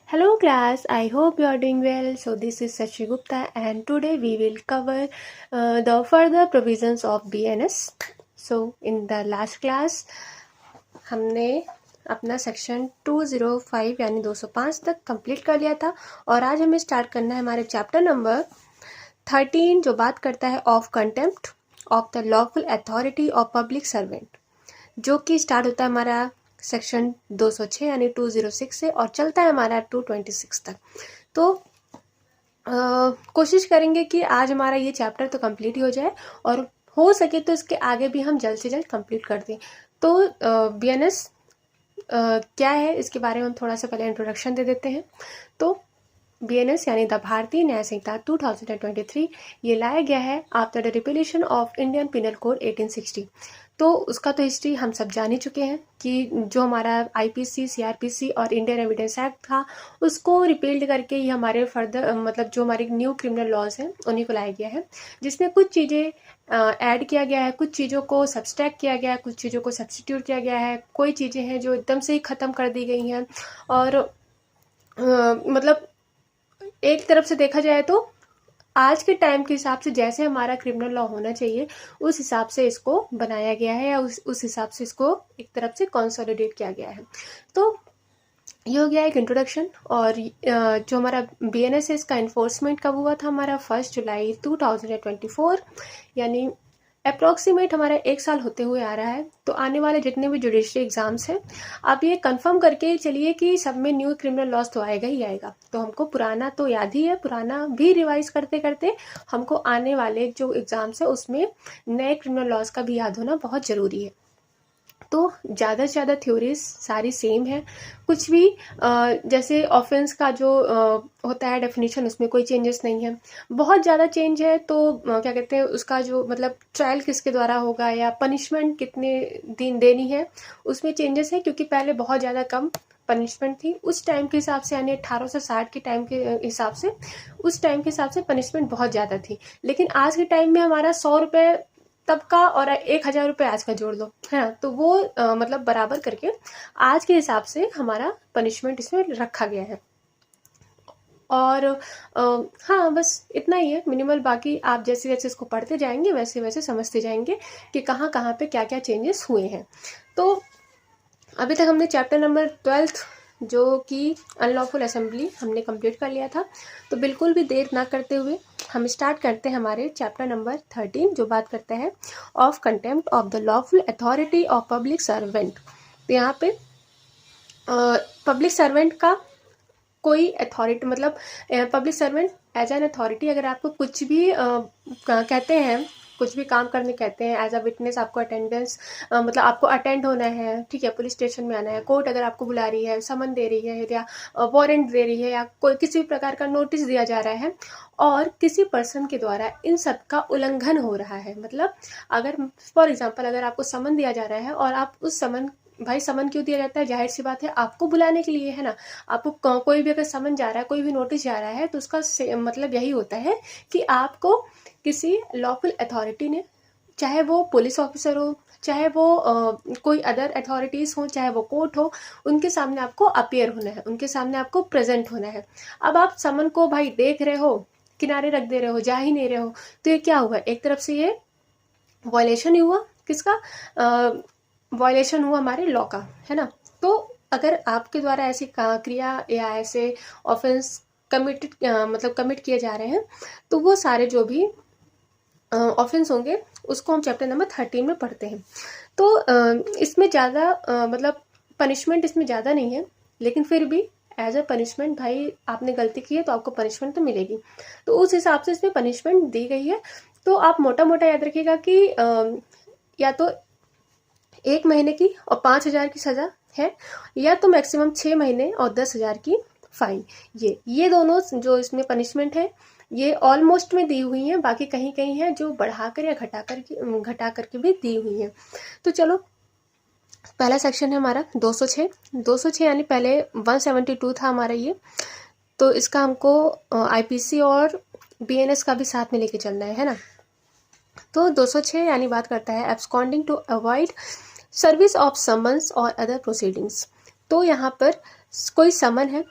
Hello class, I hope you are doing well. So this is Sachi Gupta and today we will cover the further provisions of BNS. So in the last class हमने अपना section 205 यानी 205 तक complete कर लिया था और आज हमें स्टार्ट करना है हमारे चैप्टर नंबर 13 जो बात करता है of contempt of the lawful authority of public servant, जो कि स्टार्ट होता है हमारा सेक्शन 206 यानी 206 से और चलता है हमारा 226 तक। तो कोशिश करेंगे कि आज हमारा ये चैप्टर तो कंप्लीट ही हो जाए और हो सके तो इसके आगे भी हम जल्द से जल्द कंप्लीट कर दें। तो बीएनएस क्या है इसके बारे में हम थोड़ा सा पहले इंट्रोडक्शन दे देते हैं। तो बीएनएस यानी द भारतीय न्याय संहिता 2023 ये लाया गया है after the repealation of Indian penal code 1860। तो उसका तो हिस्ट्री हम सब जान ही चुके हैं कि जो हमारा आईपीसी, सीआरपीसी और इंडियन एविडेंस एक्ट था उसको रिपील्ड करके ही हमारे फर्दर मतलब जो हमारे न्यू क्रिमिनल लॉज हैं उन्हीं को लाया गया है, जिसमें कुछ चीज़ें ऐड किया गया है, कुछ चीज़ों को सब्सट्रैक्ट किया गया है, कुछ चीज़ों को सब्स्टिट्यूट किया गया है, कोई चीज़ें हैं जो एकदम से ही ख़त्म कर दी गई हैं। और मतलब एक तरफ से देखा जाए तो आज के टाइम के हिसाब से जैसे हमारा क्रिमिनल लॉ होना चाहिए उस हिसाब से इसको बनाया गया है या उस हिसाब से इसको एक तरफ से कंसोलिडेट किया गया है। तो ये हो गया एक इंट्रोडक्शन। और जो हमारा बीएनएस है इसका इन्फोर्समेंट कब हुआ था हमारा 1 जुलाई 2024 यानी अप्रॉक्सीमेट हमारा 1 साल होते हुए आ रहा है। तो आने वाले जितने भी जुडिशरी एग्जाम्स हैं आप ये कंफर्म करके चलिए कि सब में न्यू क्रिमिनल लॉज तो आएगा ही आएगा। तो हमको पुराना तो याद ही है, पुराना भी रिवाइज करते करते हमको आने वाले जो एग्जाम्स है उसमें नए क्रिमिनल लॉज का भी याद होना बहुत ज़रूरी है। तो ज़्यादा से ज़्यादा थ्योरीज सारी सेम है, कुछ भी जैसे ऑफेंस का जो होता है डेफिनेशन उसमें कोई चेंजेस नहीं है। बहुत ज़्यादा चेंज है तो क्या कहते हैं उसका जो मतलब ट्रायल किसके द्वारा होगा या पनिशमेंट कितने दिन देनी है उसमें चेंजेस है, क्योंकि पहले बहुत ज़्यादा कम पनिशमेंट थी उस टाइम के हिसाब से यानी 1860 के टाइम के हिसाब से, उस टाइम के हिसाब से पनिशमेंट बहुत ज़्यादा थी। लेकिन आज के टाइम में हमारा 100 रुपये तब का और 1000 रुपये आज का जोड़ लो, है ना, तो वो मतलब बराबर करके आज के हिसाब से हमारा पनिशमेंट इसमें रखा गया है। और हाँ बस इतना ही है मिनिमल, बाकी आप जैसे जैसे इसको पढ़ते जाएंगे वैसे वैसे समझते जाएंगे कि कहाँ कहाँ पे क्या क्या चेंजेस हुए हैं। तो अभी तक हमने चैप्टर नंबर 12 जो कि अनलॉफुल असेंबली हमने कंप्लीट कर लिया था। तो बिल्कुल भी देर ना करते हुए हम स्टार्ट करते हैं हमारे चैप्टर नंबर 13 जो बात करता है of contempt of the lawful authority of public servant. तो यहाँ पे पब्लिक सर्वेंट का कोई अथॉरिटी मतलब public servant as an authority अगर आपको कुछ भी कहते हैं, कुछ भी काम करने कहते हैं एज अ विटनेस, आपको अटेंडेंस मतलब आपको अटेंड होना है, ठीक है, पुलिस स्टेशन में आना है, कोर्ट अगर आपको बुला रही है, समन दे रही है या वारंट दे रही है या कोई किसी भी प्रकार का नोटिस दिया जा रहा है और किसी पर्सन के द्वारा इन सब का उल्लंघन हो रहा है, मतलब अगर फॉर एग्जाम्पल अगर आपको समन दिया जा रहा है और आप उस समन, भाई समन क्यों दिया जाता है, जाहिर सी बात है आपको बुलाने के लिए, है ना। आपको कोई भी अगर समन जा रहा है, कोई भी नोटिस जा रहा है तो उसका मतलब यही होता है कि आपको किसी लॉफुल अथॉरिटी ने, चाहे वो पुलिस ऑफिसर हो, चाहे वो कोई अदर अथॉरिटीज़ हो, चाहे वो कोर्ट हो, उनके सामने आपको अपीयर होना है, उनके सामने आपको प्रेजेंट होना है। अब आप समन को भाई देख रहे हो, किनारे रख दे रहे हो, जा ही नहीं रहे हो, तो ये क्या हुआ, एक तरफ से ये वायलेशन ही हुआ, किसका वायलेशन हुआ, हमारे लॉ का, है ना। तो अगर आपके द्वारा ऐसी क्रिया या ऐसे ऑफेंस कमिटेड मतलब कमिट किए जा रहे हैं तो वो सारे जो भी ऑफेंस होंगे उसको हम चैप्टर नंबर 13 में पढ़ते हैं। तो इसमें ज़्यादा मतलब पनिशमेंट इसमें ज़्यादा नहीं है, लेकिन फिर भी एज अ पनिशमेंट भाई आपने गलती की है तो आपको पनिशमेंट तो मिलेगी, तो उस हिसाब से इसमें पनिशमेंट दी गई है। तो आप मोटा मोटा याद रखिएगा कि या तो 1 महीने की और 5000 की सज़ा है या तो मैक्सिमम 6 महीने और 10,000 की फाइन। ये दोनों जो इसमें पनिशमेंट है ये ऑलमोस्ट में दी हुई हैं, बाकी कहीं कहीं है जो बढ़ाकर या घटा करके भी दी हुई हैं। तो चलो पहला सेक्शन है हमारा 206 यानी पहले 172 था हमारा ये, तो इसका हमको आईपीसी और बीएनएस का भी साथ में लेके चलना है ना। तो 206 यानी बात करता है absconding to avoid service of summons और अदर प्रोसीडिंग्स। तो यहाँ पर कोई समन है,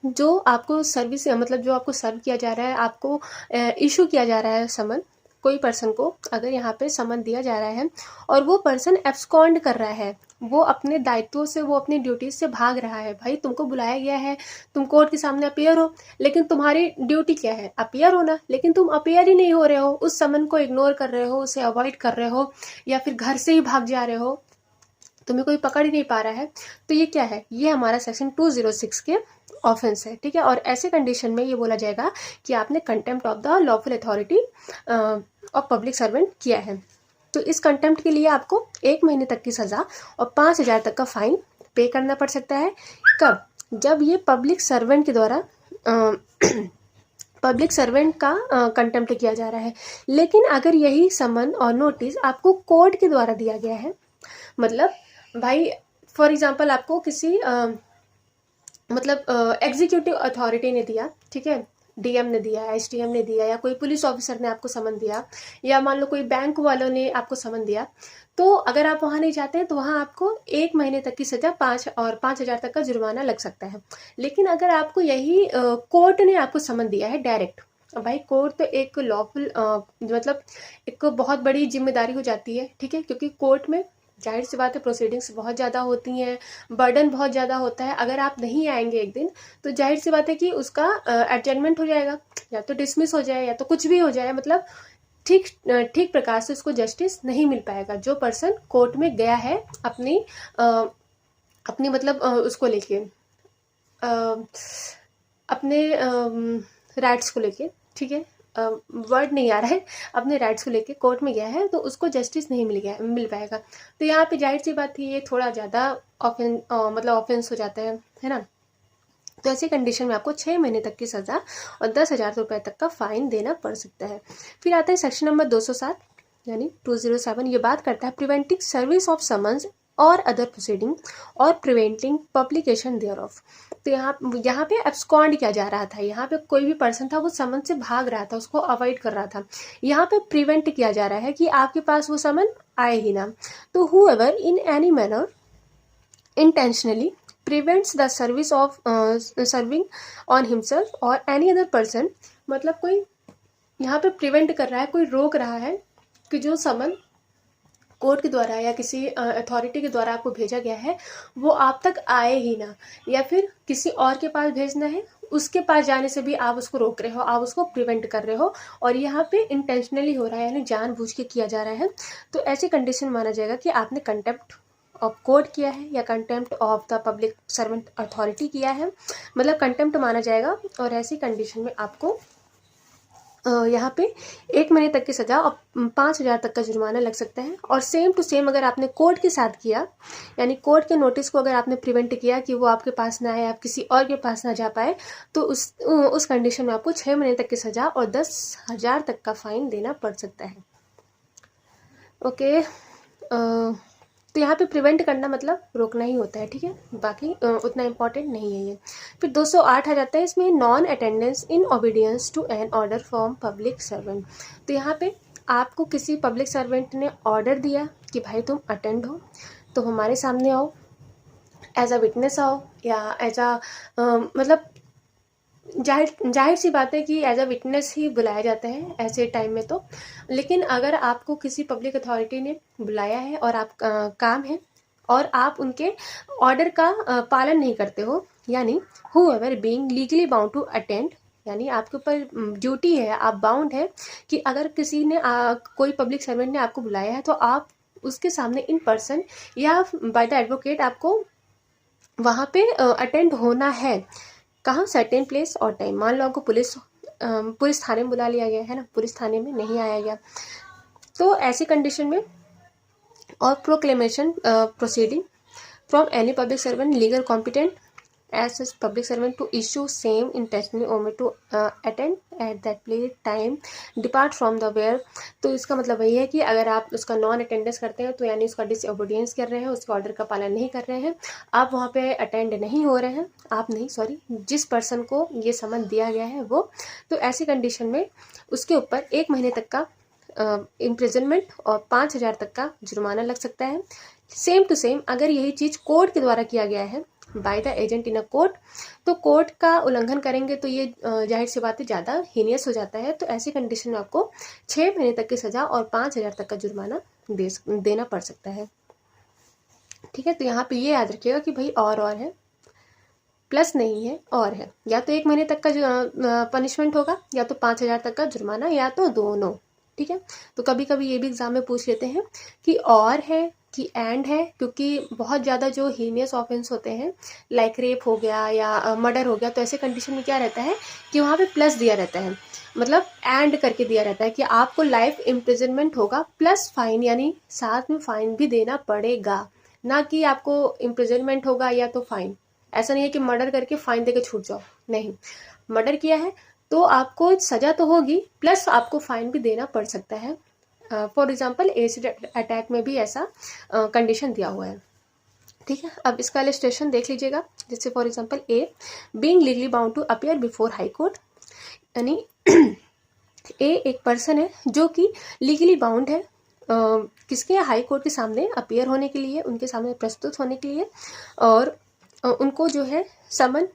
जो आपको सर्विस मतलब जो आपको सर्व किया जा रहा है, आपको इशू किया जा रहा है समन, कोई पर्सन को अगर यहाँ पे समन दिया जा रहा है और वो पर्सन एब्सकॉन्ड कर रहा है, वो अपने दायित्वों से, वो अपनी ड्यूटीज से भाग रहा है। भाई तुमको बुलाया गया है, तुम कोर्ट के सामने अपियर हो, लेकिन तुम्हारी ड्यूटी क्या है? अपियर होना, लेकिन तुम अपियर ही नहीं हो रहे हो, उस समन को इग्नोर कर रहे हो, उसे अवॉइड कर रहे हो, या फिर घर से ही भाग जा रहे हो, तुम्हें कोई पकड़ ही नहीं पा रहा है। तो ये क्या है? ये हमारा सेक्शन 206 के ऑफेंस है, ठीक है। और ऐसे कंडीशन में ये बोला जाएगा कि आपने contempt of the lawful authority of public servant किया है। तो इस कंटेम्प्ट के लिए आपको 1 महीने तक की सज़ा और 5,000 तक का फाइन पे करना पड़ सकता है। कब? जब ये पब्लिक सर्वेंट के द्वारा पब्लिक सर्वेंट का कंटेम्प्ट किया जा रहा है। लेकिन अगर यही समन और नोटिस आपको कोर्ट के द्वारा दिया गया है, मतलब भाई फॉर एग्जांपल आपको किसी मतलब एग्जीक्यूटिव अथॉरिटी ने दिया, ठीक है, डीएम ने दिया, एसडीएम ने दिया, या कोई पुलिस ऑफिसर ने आपको समन दिया, या मान लो कोई बैंक वालों ने आपको समन दिया, तो अगर आप वहाँ नहीं जाते हैं तो वहाँ आपको 1 महीने तक की सज़ा 5,000 तक का जुर्माना लग सकता है। लेकिन अगर आपको यही कोर्ट ने आपको समन दिया है डायरेक्ट, भाई कोर्ट तो एक लॉफुल मतलब एक बहुत बड़ी जिम्मेदारी हो जाती है, ठीक है, क्योंकि कोर्ट में जाहिर सी बात है प्रोसीडिंग्स बहुत ज़्यादा होती हैं, बर्डन बहुत ज़्यादा होता है। अगर आप नहीं आएंगे एक दिन तो जाहिर सी बात है कि उसका एडजमेंट हो जाएगा, या तो डिसमिस हो जाए, या तो कुछ भी हो जाए, मतलब ठीक प्रकार से उसको जस्टिस नहीं मिल पाएगा। जो पर्सन कोर्ट में गया है अपनी मतलब उसको लेके अपने राइट्स को लेके, ठीक है, वर्ड नहीं आ रहा है, अपने राइट्स को लेके कोर्ट में गया है, तो उसको जस्टिस नहीं मिल पाएगा। तो यहाँ पे जाहिर सी बात है ये थोड़ा ज़्यादा ऑफेंस हो जाता है ना। तो ऐसी कंडीशन में आपको 6 महीने तक की सज़ा और 10,000 रुपये तक का फाइन देना पड़ सकता है। फिर आता है सेक्शन नंबर 207 यानी 207। ये बात करता है प्रिवेंटिंग सर्विस ऑफ समन्स और अदर प्रोसीडिंग और प्रिवेंटिंग पब्लिकेशन देयर ऑफ। तो यहाँ पे एब्सकॉन्ड किया जा रहा था, यहाँ पे कोई भी पर्सन था वो समन से भाग रहा था, उसको अवॉइड कर रहा था। यहाँ पे प्रिवेंट किया जा रहा है कि आपके पास वो समन आए ही ना। तो whoever in any manner intentionally prevents the service of serving on himself or any other person, मतलब कोई यहाँ पे प्रिवेंट कर रहा है, कोई रोक रहा है कि जो समन कोर्ट के द्वारा या किसी अथॉरिटी के द्वारा आपको भेजा गया है वो आप तक आए ही ना, या फिर किसी और के पास भेजना है उसके पास जाने से भी आप उसको रोक रहे हो, आप उसको प्रिवेंट कर रहे हो, और यहाँ पे इंटेंशनली हो रहा है, यानी जानबूझ के किया जा रहा है। तो ऐसी कंडीशन माना जाएगा कि आपने कंटेम्प्ट ऑफ कोर्ट किया है या contempt of the public servant authority किया है, मतलब कंटेम्प्ट माना जाएगा। और ऐसी कंडीशन में आपको यहाँ पे 1 महीने तक की सज़ा और 5,000 तक का जुर्माना लग सकता है। और सेम टू सेम अगर आपने कोर्ट के साथ किया, यानी कोर्ट के नोटिस को अगर आपने प्रिवेंट किया कि वो आपके पास ना आए, आप किसी और के पास ना जा पाए, तो उस कंडीशन में आपको 6 महीने तक की सज़ा और 10,000 तक का फाइन देना पड़ सकता है। ओके, तो यहाँ पे प्रिवेंट करना मतलब रोकना ही होता है, ठीक है, बाकी उतना इम्पॉर्टेंट नहीं है ये। फिर 208 आ जाता है इसमें, non attendance in obedience to an order from public servant. तो यहाँ पे आपको किसी पब्लिक सर्वेंट ने ऑर्डर दिया कि भाई तुम अटेंड हो, तो हमारे सामने आओ, एज अ विटनेस आओ, या एज अ मतलब जाहिर सी बात है कि एज अ विटनेस ही बुलाया जाता है ऐसे टाइम में तो। लेकिन अगर आपको किसी पब्लिक अथॉरिटी ने बुलाया है और आप काम है और आप उनके ऑर्डर का पालन नहीं करते हो, यानी whoever being legally bound to attend, यानी आपके ऊपर ड्यूटी है, आप बाउंड है कि अगर किसी ने कोई पब्लिक सर्वेंट ने आपको बुलाया है तो आप उसके सामने इन पर्सन या बाय द एडवोकेट आपको वहाँ पे अटेंड होना है। कहाँ? सर्टेन प्लेस और टाइम। मान लो आपको पुलिस थाने में बुला लिया गया है ना, पुलिस थाने में नहीं आया गया, तो ऐसी कंडीशन में और proclamation proceeding from any public servant legal competent as such public servant to issue same intentionally omit to attend at that place time depart from the where. तो इसका मतलब वही है कि अगर आप उसका नॉन अटेंडेंस करते हैं तो यानी उसका डिसओबीडियंस कर रहे हैं, उसके ऑर्डर का पालन नहीं कर रहे हैं, आप वहाँ पे अटेंड नहीं हो रहे हैं, आप नहीं सॉरी जिस पर्सन को ये समन दिया गया है वो, तो ऐसी कंडीशन में उसके ऊपर 1 महीने तक का इम्प्रिजनमेंट और 5,000 तक का जुर्माना लग सकता है। सेम टू सेम अगर यही चीज़ कोर्ट के द्वारा किया गया है by the agent in a court, तो कोर्ट का उल्लंघन करेंगे तो ये जाहिर सी बात है ज़्यादा हीनियस हो जाता है। तो ऐसी कंडीशन में आपको 6 महीने तक की सज़ा और 5,000 तक का जुर्माना देना पड़ सकता है। ठीक है, तो यहाँ पे ये याद रखिएगा कि भाई और है, प्लस नहीं है, और है। या तो 1 महीने तक का पनिशमेंट होगा, या तो 5,000 तक का जुर्माना, या तो दोनों। ठीक है, तो कभी कभी ये भी एग्जाम में पूछ लेते हैं कि और है कि एंड है, क्योंकि बहुत ज़्यादा जो हीनियस ऑफेंस होते हैं लाइक रेप हो गया या मर्डर हो गया, तो ऐसे कंडीशन में क्या रहता है कि वहाँ पे प्लस दिया रहता है, मतलब एंड करके दिया रहता है कि आपको लाइफ इम्प्रिजनमेंट होगा प्लस फाइन, यानी साथ में फाइन भी देना पड़ेगा, ना कि आपको इम्प्रिजनमेंट होगा या तो फाइन। ऐसा नहीं है कि मर्डर करके फाइन देके छूट जाओ, नहीं, मर्डर किया है तो आपको सजा तो होगी प्लस आपको फाइन भी देना पड़ सकता है। फॉर एग्जाम्पल एसिड अटैक में भी ऐसा कंडीशन दिया हुआ है। ठीक है, अब इसका इलस्ट्रेशन देख लीजिएगा। जैसे for example A, being legally bound to appear before high court, यानी ए एक पर्सन है जो कि लीगली बाउंड है किसके, हाई कोर्ट के सामने अपीयर होने के लिए, उनके सामने प्रस्तुत होने के लिए, और उनको जो है समन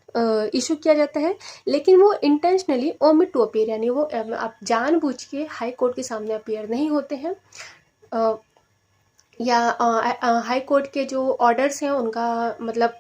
इशू किया जाता है, लेकिन वो इंटेंशनली ओमिट टू अपीयर, यानी वो आप जानबूझ के हाई कोर्ट के सामने अपीयर नहीं होते हैं, या हाई कोर्ट के जो ऑर्डर्स हैं उनका मतलब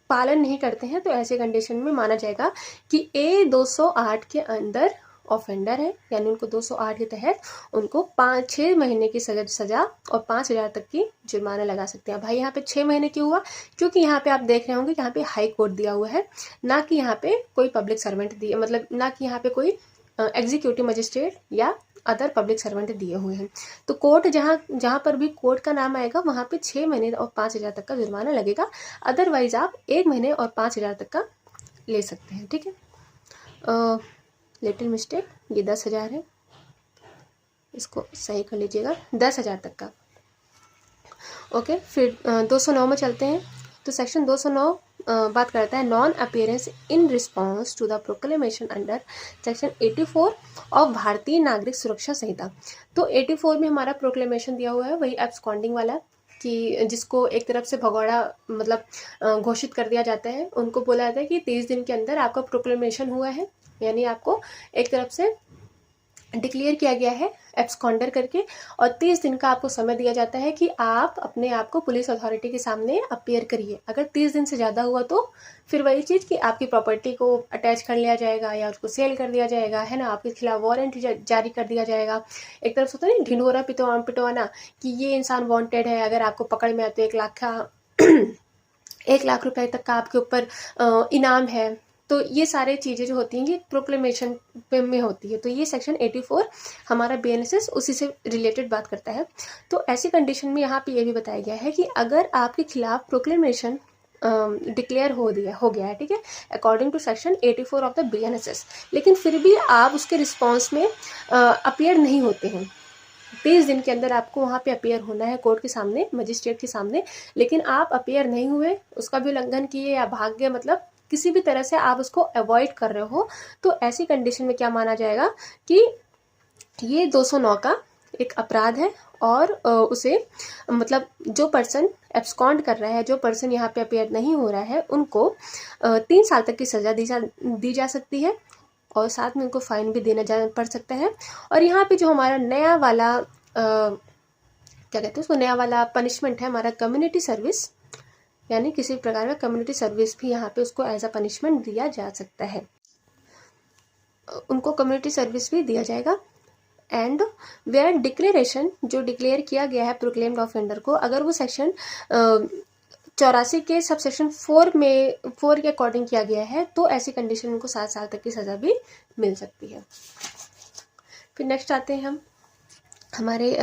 पालन नहीं करते हैं, तो ऐसे कंडीशन में माना जाएगा कि ए 208 के अंदर ऑफेंडर है, यानी उनको 208 के तहत उनको 5-6 महीने की सजा और 5,000 तक की जुर्माना लगा सकते हैं। भाई यहाँ पे 6 महीने क्यों हुआ, क्योंकि यहाँ पे आप देख रहे होंगे कि यहाँ पे हाई कोर्ट दिया हुआ है, ना कि यहाँ पे कोई पब्लिक सर्वेंट दिए, मतलब ना कि यहाँ पे कोई एग्जीक्यूटिव मजिस्ट्रेट या अदर पब्लिक सर्वेंट दिए हुए हैं। तो कोर्ट जहाँ पर भी कोर्ट का नाम आएगा वहाँ पे 6 महीने और 5,000 तक का जुर्माना लगेगा, अदरवाइज आप 1 महीने और 5,000 तक का ले सकते हैं। ठीक है, लिटिल मिस्टेक, ये 10,000 है, इसको सही कर लीजिएगा, 10,000 तक का। ओके, फिर 209 में चलते हैं। तो सेक्शन 209 बात करता है non appearance in response to the proclamation under section 84 of Bharatiya Nagarik सुरक्षा संहिता। तो 84 में हमारा प्रोक्लेमेशन दिया हुआ है, वही एब्सकॉन्डिंग वाला, कि जिसको एक तरफ से भगोड़ा मतलब घोषित कर दिया जाता है, उनको बोला जाता है कि 30 दिन के अंदर आपका प्रोक्लेमेशन हुआ है, यानी आपको एक तरफ से डिक्लेयर किया गया है एब्सकॉन्डर करके, और 30 दिन का आपको समय दिया जाता है कि आप अपने आप को पुलिस अथॉरिटी के सामने अपीयर करिए। अगर 30 दिन से ज़्यादा हुआ तो फिर वही चीज़ कि आपकी प्रॉपर्टी को अटैच कर लिया जाएगा या उसको सेल कर दिया जाएगा, है ना, आपके खिलाफ वारंट जारी कर दिया जाएगा। एक तरफ से होता है ढिंढोरा पिटवाना कि ये इंसान वांटेड है, अगर आपको पकड़ में आए तो 1 लाख रुपए तक का आपके ऊपर इनाम है। तो ये सारे चीज़ें जो होती हैं ये प्रोक्लेमेशन में होती है। तो ये सेक्शन 84 हमारा BNSS उसी से रिलेटेड बात करता है। तो ऐसी कंडीशन में यहाँ पे ये भी बताया गया है कि अगर आपके खिलाफ प्रोक्लेमेशन डिक्लेयर हो गया है, ठीक है, according to section 84 of the BNSS, लेकिन फिर भी आप उसके रिस्पॉन्स में अपीयर नहीं होते हैं, 30 दिन के अंदर आपको वहाँ पे अपीयर होना है कोर्ट के सामने, मजिस्ट्रेट के सामने, लेकिन आप अपीयर नहीं हुए, उसका भी उल्लंघन किए या भाग गए, मतलब किसी भी तरह से आप उसको अवॉइड कर रहे हो, तो ऐसी कंडीशन में क्या माना जाएगा कि ये 209 का एक अपराध है, और उसे मतलब जो पर्सन एब्सकॉन्ड कर रहा है, जो पर्सन यहाँ पे अपीयर नहीं हो रहा है, उनको 3 साल तक की सजा दी जा सकती है, और साथ में उनको फाइन भी देना पड़ सकता है। और यहाँ पे जो हमारा नया वाला क्या कहते हैं उसको, नया वाला पनिशमेंट है हमारा कम्युनिटी सर्विस, यानी किसी प्रकार का कम्युनिटी सर्विस भी यहाँ पे उसको एज अ पनिशमेंट दिया जा सकता है, उनको कम्युनिटी सर्विस भी दिया जाएगा। एंड वेयर डिक्लेरेशन, जो डिक्लेयर किया गया है प्रोक्लेम्ड ऑफेंडर को, अगर वो सेक्शन 84 के सब सेक्शन 4 के अकॉर्डिंग किया गया है, तो ऐसी कंडीशन उनको 7 साल तक की सज़ा भी मिल सकती है। फिर नेक्स्ट आते हैं हम हमारे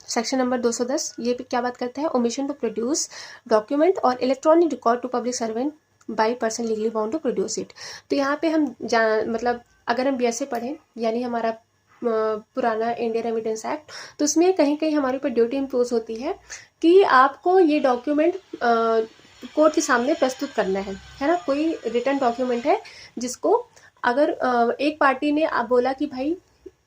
सेक्शन नंबर 210। ये क्या बात करता है, ओमिशन टू प्रोड्यूस डॉक्यूमेंट और electronic record to public servant by person legally bound to produce it. तो यहाँ पे हम मतलब अगर हम BSA पढ़ें, यानी हमारा पुराना इंडियन रेमिटेंस एक्ट, तो उसमें कहीं कहीं हमारे ऊपर ड्यूटी इम्पोज होती है कि आपको ये डॉक्यूमेंट कोर्ट के सामने प्रस्तुत करना है ना, कोई रिटन डॉक्यूमेंट है जिसको अगर एक पार्टी ने बोला कि भाई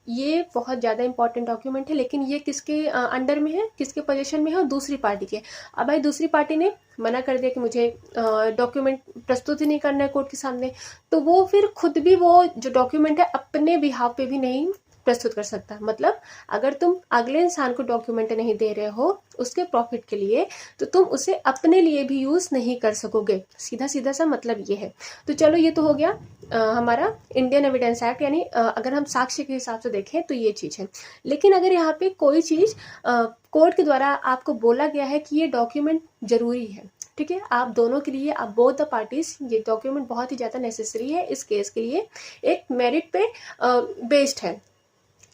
ये बहुत ज़्यादा इंपॉर्टेंट डॉक्यूमेंट है, लेकिन ये किसके अंडर में है, किसके पोजीशन में है, दूसरी पार्टी के। अब भाई दूसरी पार्टी ने मना कर दिया कि मुझे डॉक्यूमेंट प्रस्तुत ही नहीं करना है कोर्ट के सामने, तो वो फिर खुद भी वो जो डॉक्यूमेंट है अपने बिहाफ पे भी नहीं प्रस्तुत कर सकता। मतलब अगर तुम अगले इंसान को डॉक्यूमेंट नहीं दे रहे हो उसके प्रॉफिट के लिए, तो तुम उसे अपने लिए भी यूज नहीं कर सकोगे। सीधा सीधा सा मतलब ये है। तो चलो ये तो हो गया हमारा इंडियन एविडेंस एक्ट, यानी अगर हम साक्ष्य के हिसाब से देखें तो ये चीज है। लेकिन अगर यहाँ पे कोई चीज कोर्ट के द्वारा आपको बोला गया है कि ये डॉक्यूमेंट जरूरी है, ठीक है, आप दोनों के लिए, आप बोथ द पार्टीज, ये डॉक्यूमेंट बहुत ही ज्यादा नेसेसरी है इस केस के लिए, एक मेरिट पे बेस्ड है,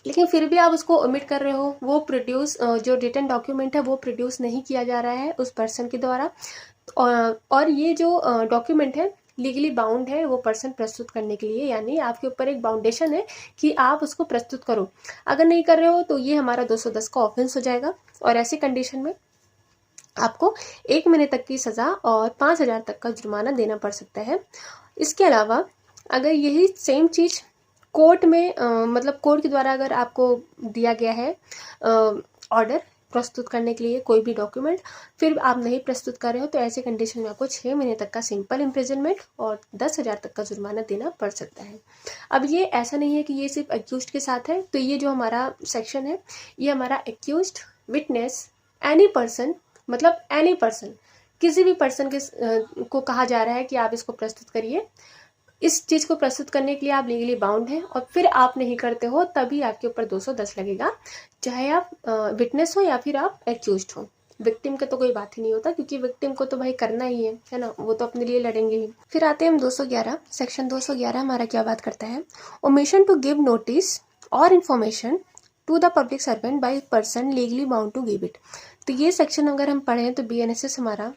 लेकिन फिर भी आप उसको ओमिट कर रहे हो, वो प्रोड्यूस जो रिटन डॉक्यूमेंट है वो प्रोड्यूस नहीं किया जा रहा है उस पर्सन के द्वारा, और ये जो डॉक्यूमेंट है लीगली बाउंड है वो पर्सन प्रस्तुत करने के लिए, यानी आपके ऊपर एक बाउंडेशन है कि आप उसको प्रस्तुत करो। अगर नहीं कर रहे हो तो ये हमारा 210 का ऑफेंस हो जाएगा, और ऐसी कंडीशन में आपको 1 महीने तक की सजा और 5,000 तक का जुर्माना देना पड़ सकता है। इसके अलावा अगर यही सेम चीज कोर्ट में मतलब कोर्ट के द्वारा अगर आपको दिया गया है ऑर्डर प्रस्तुत करने के लिए कोई भी डॉक्यूमेंट, फिर आप नहीं प्रस्तुत कर रहे हो, तो ऐसे कंडीशन में आपको 6 महीने तक का सिंपल इम्प्रिजनमेंट और 10,000 तक का जुर्माना देना पड़ सकता है। अब ये ऐसा नहीं है कि ये सिर्फ एक्यूज्ड के साथ है, तो ये जो हमारा सेक्शन है ये हमारा एक्यूज्ड, विटनेस, एनी पर्सन, मतलब एनी पर्सन, किसी भी पर्सन के को कहा जा रहा है कि आप इसको प्रस्तुत करिए। इस चीज को प्रस्तुत करने के लिए आप लीगली बाउंड हैं, और फिर आप नहीं करते हो तभी आपके ऊपर 210 लगेगा, चाहे आप विटनेस हो या फिर आप एक्यूज्ड हो। विक्टिम का तो कोई बात ही नहीं होता, क्योंकि विक्टिम को तो भाई करना ही है ना, वो तो अपने लिए लड़ेंगे ही। फिर आते हैं हम 211, सेक्शन 211 हमारा क्या बात करता है, ओमिशन टू गिव नोटिस और information to the public servant by person legally bound to give it. तो ये सेक्शन अगर हम पढ़ें तो BNSS हमारा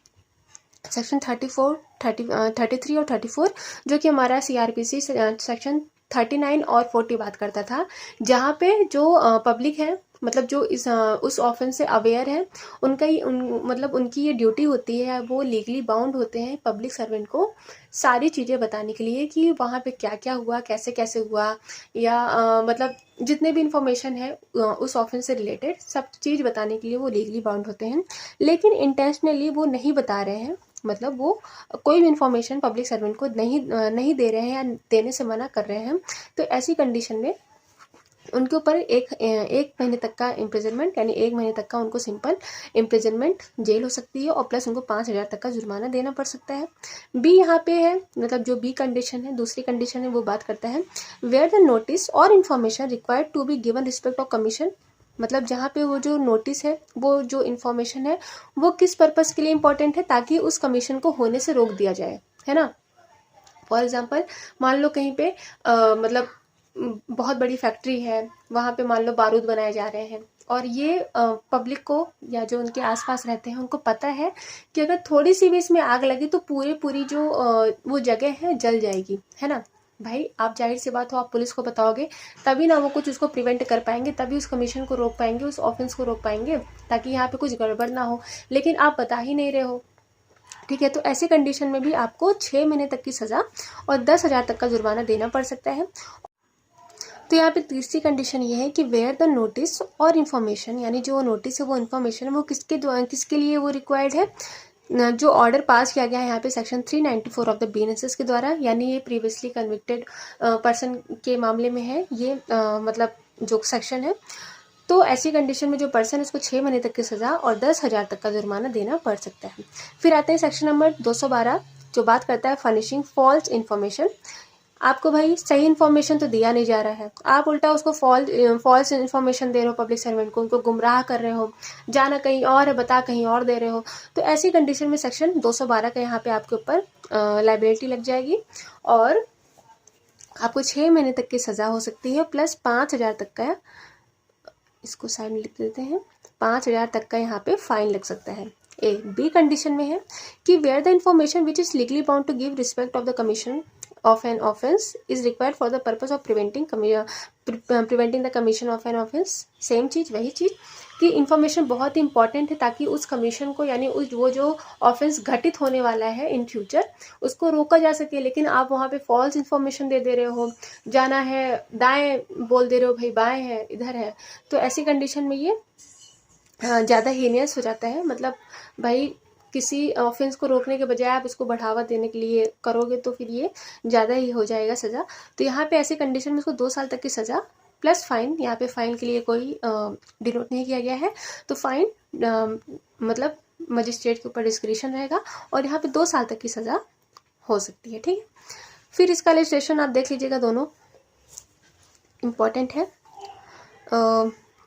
सेक्शन 34, 33 और 34, जो कि हमारा CRPC सेक्शन 39 और 40 बात करता था, जहाँ पे जो पब्लिक है, मतलब जो उस ऑफेंस से अवेयर है, उनका ही मतलब उनकी ये ड्यूटी होती है, वो लीगली बाउंड होते हैं पब्लिक सर्वेंट को सारी चीज़ें बताने के लिए कि वहाँ पे क्या क्या हुआ, कैसे कैसे हुआ, या मतलब जितने भी इंफॉर्मेशन है उस ऑफेंस से रिलेटेड सब चीज़ बताने के लिए वो लीगली बाउंड होते हैं। लेकिन इंटेंशनली वो नहीं बता रहे हैं, मतलब वो कोई भी इंफॉर्मेशन पब्लिक सर्वेंट को नहीं दे रहे हैं या देने से मना कर रहे हैं, तो ऐसी कंडीशन में उनके ऊपर एक महीने तक का इम्प्रिजनमेंट, यानी 1 महीने तक का उनको सिंपल इम्प्रिजनमेंट जेल हो सकती है, और प्लस उनको 5,000 तक का जुर्माना देना पड़ सकता है। बी यहाँ पे है, मतलब जो बी कंडीशन है, दूसरी कंडीशन है, वो बात करता है वेयर द नोटिस और information required to be given respect of commission. मतलब जहाँ पे वो जो नोटिस है, वो जो इन्फॉर्मेशन है, वो किस पर्पस के लिए इंपॉर्टेंट है, ताकि उस कमीशन को होने से रोक दिया जाए, है ना। फॉर एग्जाम्पल मान लो कहीं पे मतलब बहुत बड़ी फैक्ट्री है, वहाँ पे मान लो बारूद बनाए जा रहे हैं, और ये पब्लिक को या जो उनके आसपास रहते हैं उनको पता है कि अगर थोड़ी सी भी इसमें आग लगी तो पूरी जो वो जगह है जल जाएगी, है ना। भाई आप जाहिर सी बात हो, आप पुलिस को बताओगे तभी ना वो कुछ उसको प्रिवेंट कर पाएंगे, तभी उस कमीशन को रोक पाएंगे, उस ऑफेंस को रोक पाएंगे, ताकि यहाँ पे कुछ गड़बड़ ना हो। लेकिन आप बता ही नहीं रहे हो, ठीक है, तो ऐसी कंडीशन में भी आपको 6 महीने तक की सजा और 10,000 तक का जुर्माना देना पड़ सकता है। तो यहाँ पे तीसरी कंडीशन ये है कि वेयर द नोटिस और इन्फॉर्मेशन, यानी जो नोटिस है वो इन्फॉर्मेशन है वो किसके लिए वो रिक्वायर्ड है, जो ऑर्डर पास किया गया है यहाँ पे सेक्शन 394 ऑफ द BNSS के द्वारा, यानी ये प्रीवियसली कन्विक्टेड पर्सन के मामले में है ये मतलब जो सेक्शन है। तो ऐसी कंडीशन में जो पर्सन उसको 6 महीने तक की सजा और 10,000 तक का जुर्माना देना पड़ सकता है। फिर आते हैं सेक्शन नंबर 212, जो बात करता है फर्निशिंग फॉल्स इन्फॉर्मेशन। आपको भाई सही इन्फॉर्मेशन तो दिया नहीं जा रहा है, आप उल्टा उसको फॉल्स इन्फॉर्मेशन दे रहे हो पब्लिक सर्वेंट को, उनको गुमराह कर रहे हो, जाना कहीं और है बता कहीं और दे रहे हो। तो ऐसी कंडीशन में सेक्शन 212 का यहाँ पे आपके ऊपर लाइबिलिटी लग जाएगी, और आपको 6 महीने तक की सजा हो सकती है, प्लस 5,000 तक का, इसको साइड में लिख देते हैं, 5,000 तक का यहाँ पे फाइन लग सकता है। बी कंडीशन में है कि where the information which is legally bound to give respect of the commission of an offence is required for the purpose of preventing the commission of an offence. Same चीज़, वही चीज़ कि information बहुत ही important है ताकि उस commission को, यानी उस वो जो ऑफेंस घटित होने वाला है इन फ्यूचर, उसको रोका जा सके। लेकिन आप वहाँ पे फॉल्स इन्फॉर्मेशन दे रहे हो, जाना है दाएं बोल दे रहे हो, भाई बाएं है इधर है, तो ऐसी कंडीशन में ये ज़्यादा हीनियस हो जाता है। मतलब भाई किसी ऑफेंस को रोकने के बजाय आप उसको बढ़ावा देने के लिए करोगे तो फिर ये ज़्यादा ही हो जाएगा सज़ा। तो यहाँ पे ऐसे कंडीशन में उसको 2 साल तक की सज़ा प्लस फाइन, यहाँ पे फाइन के लिए कोई डिनोट नहीं किया गया है, तो फाइन मतलब मजिस्ट्रेट के ऊपर डिस्क्रिशन रहेगा और यहाँ पे 2 साल तक की सज़ा हो सकती है। ठीक है, फिर इसका इलस्ट्रेशन आप देख लीजिएगा, दोनों इम्पॉर्टेंट है।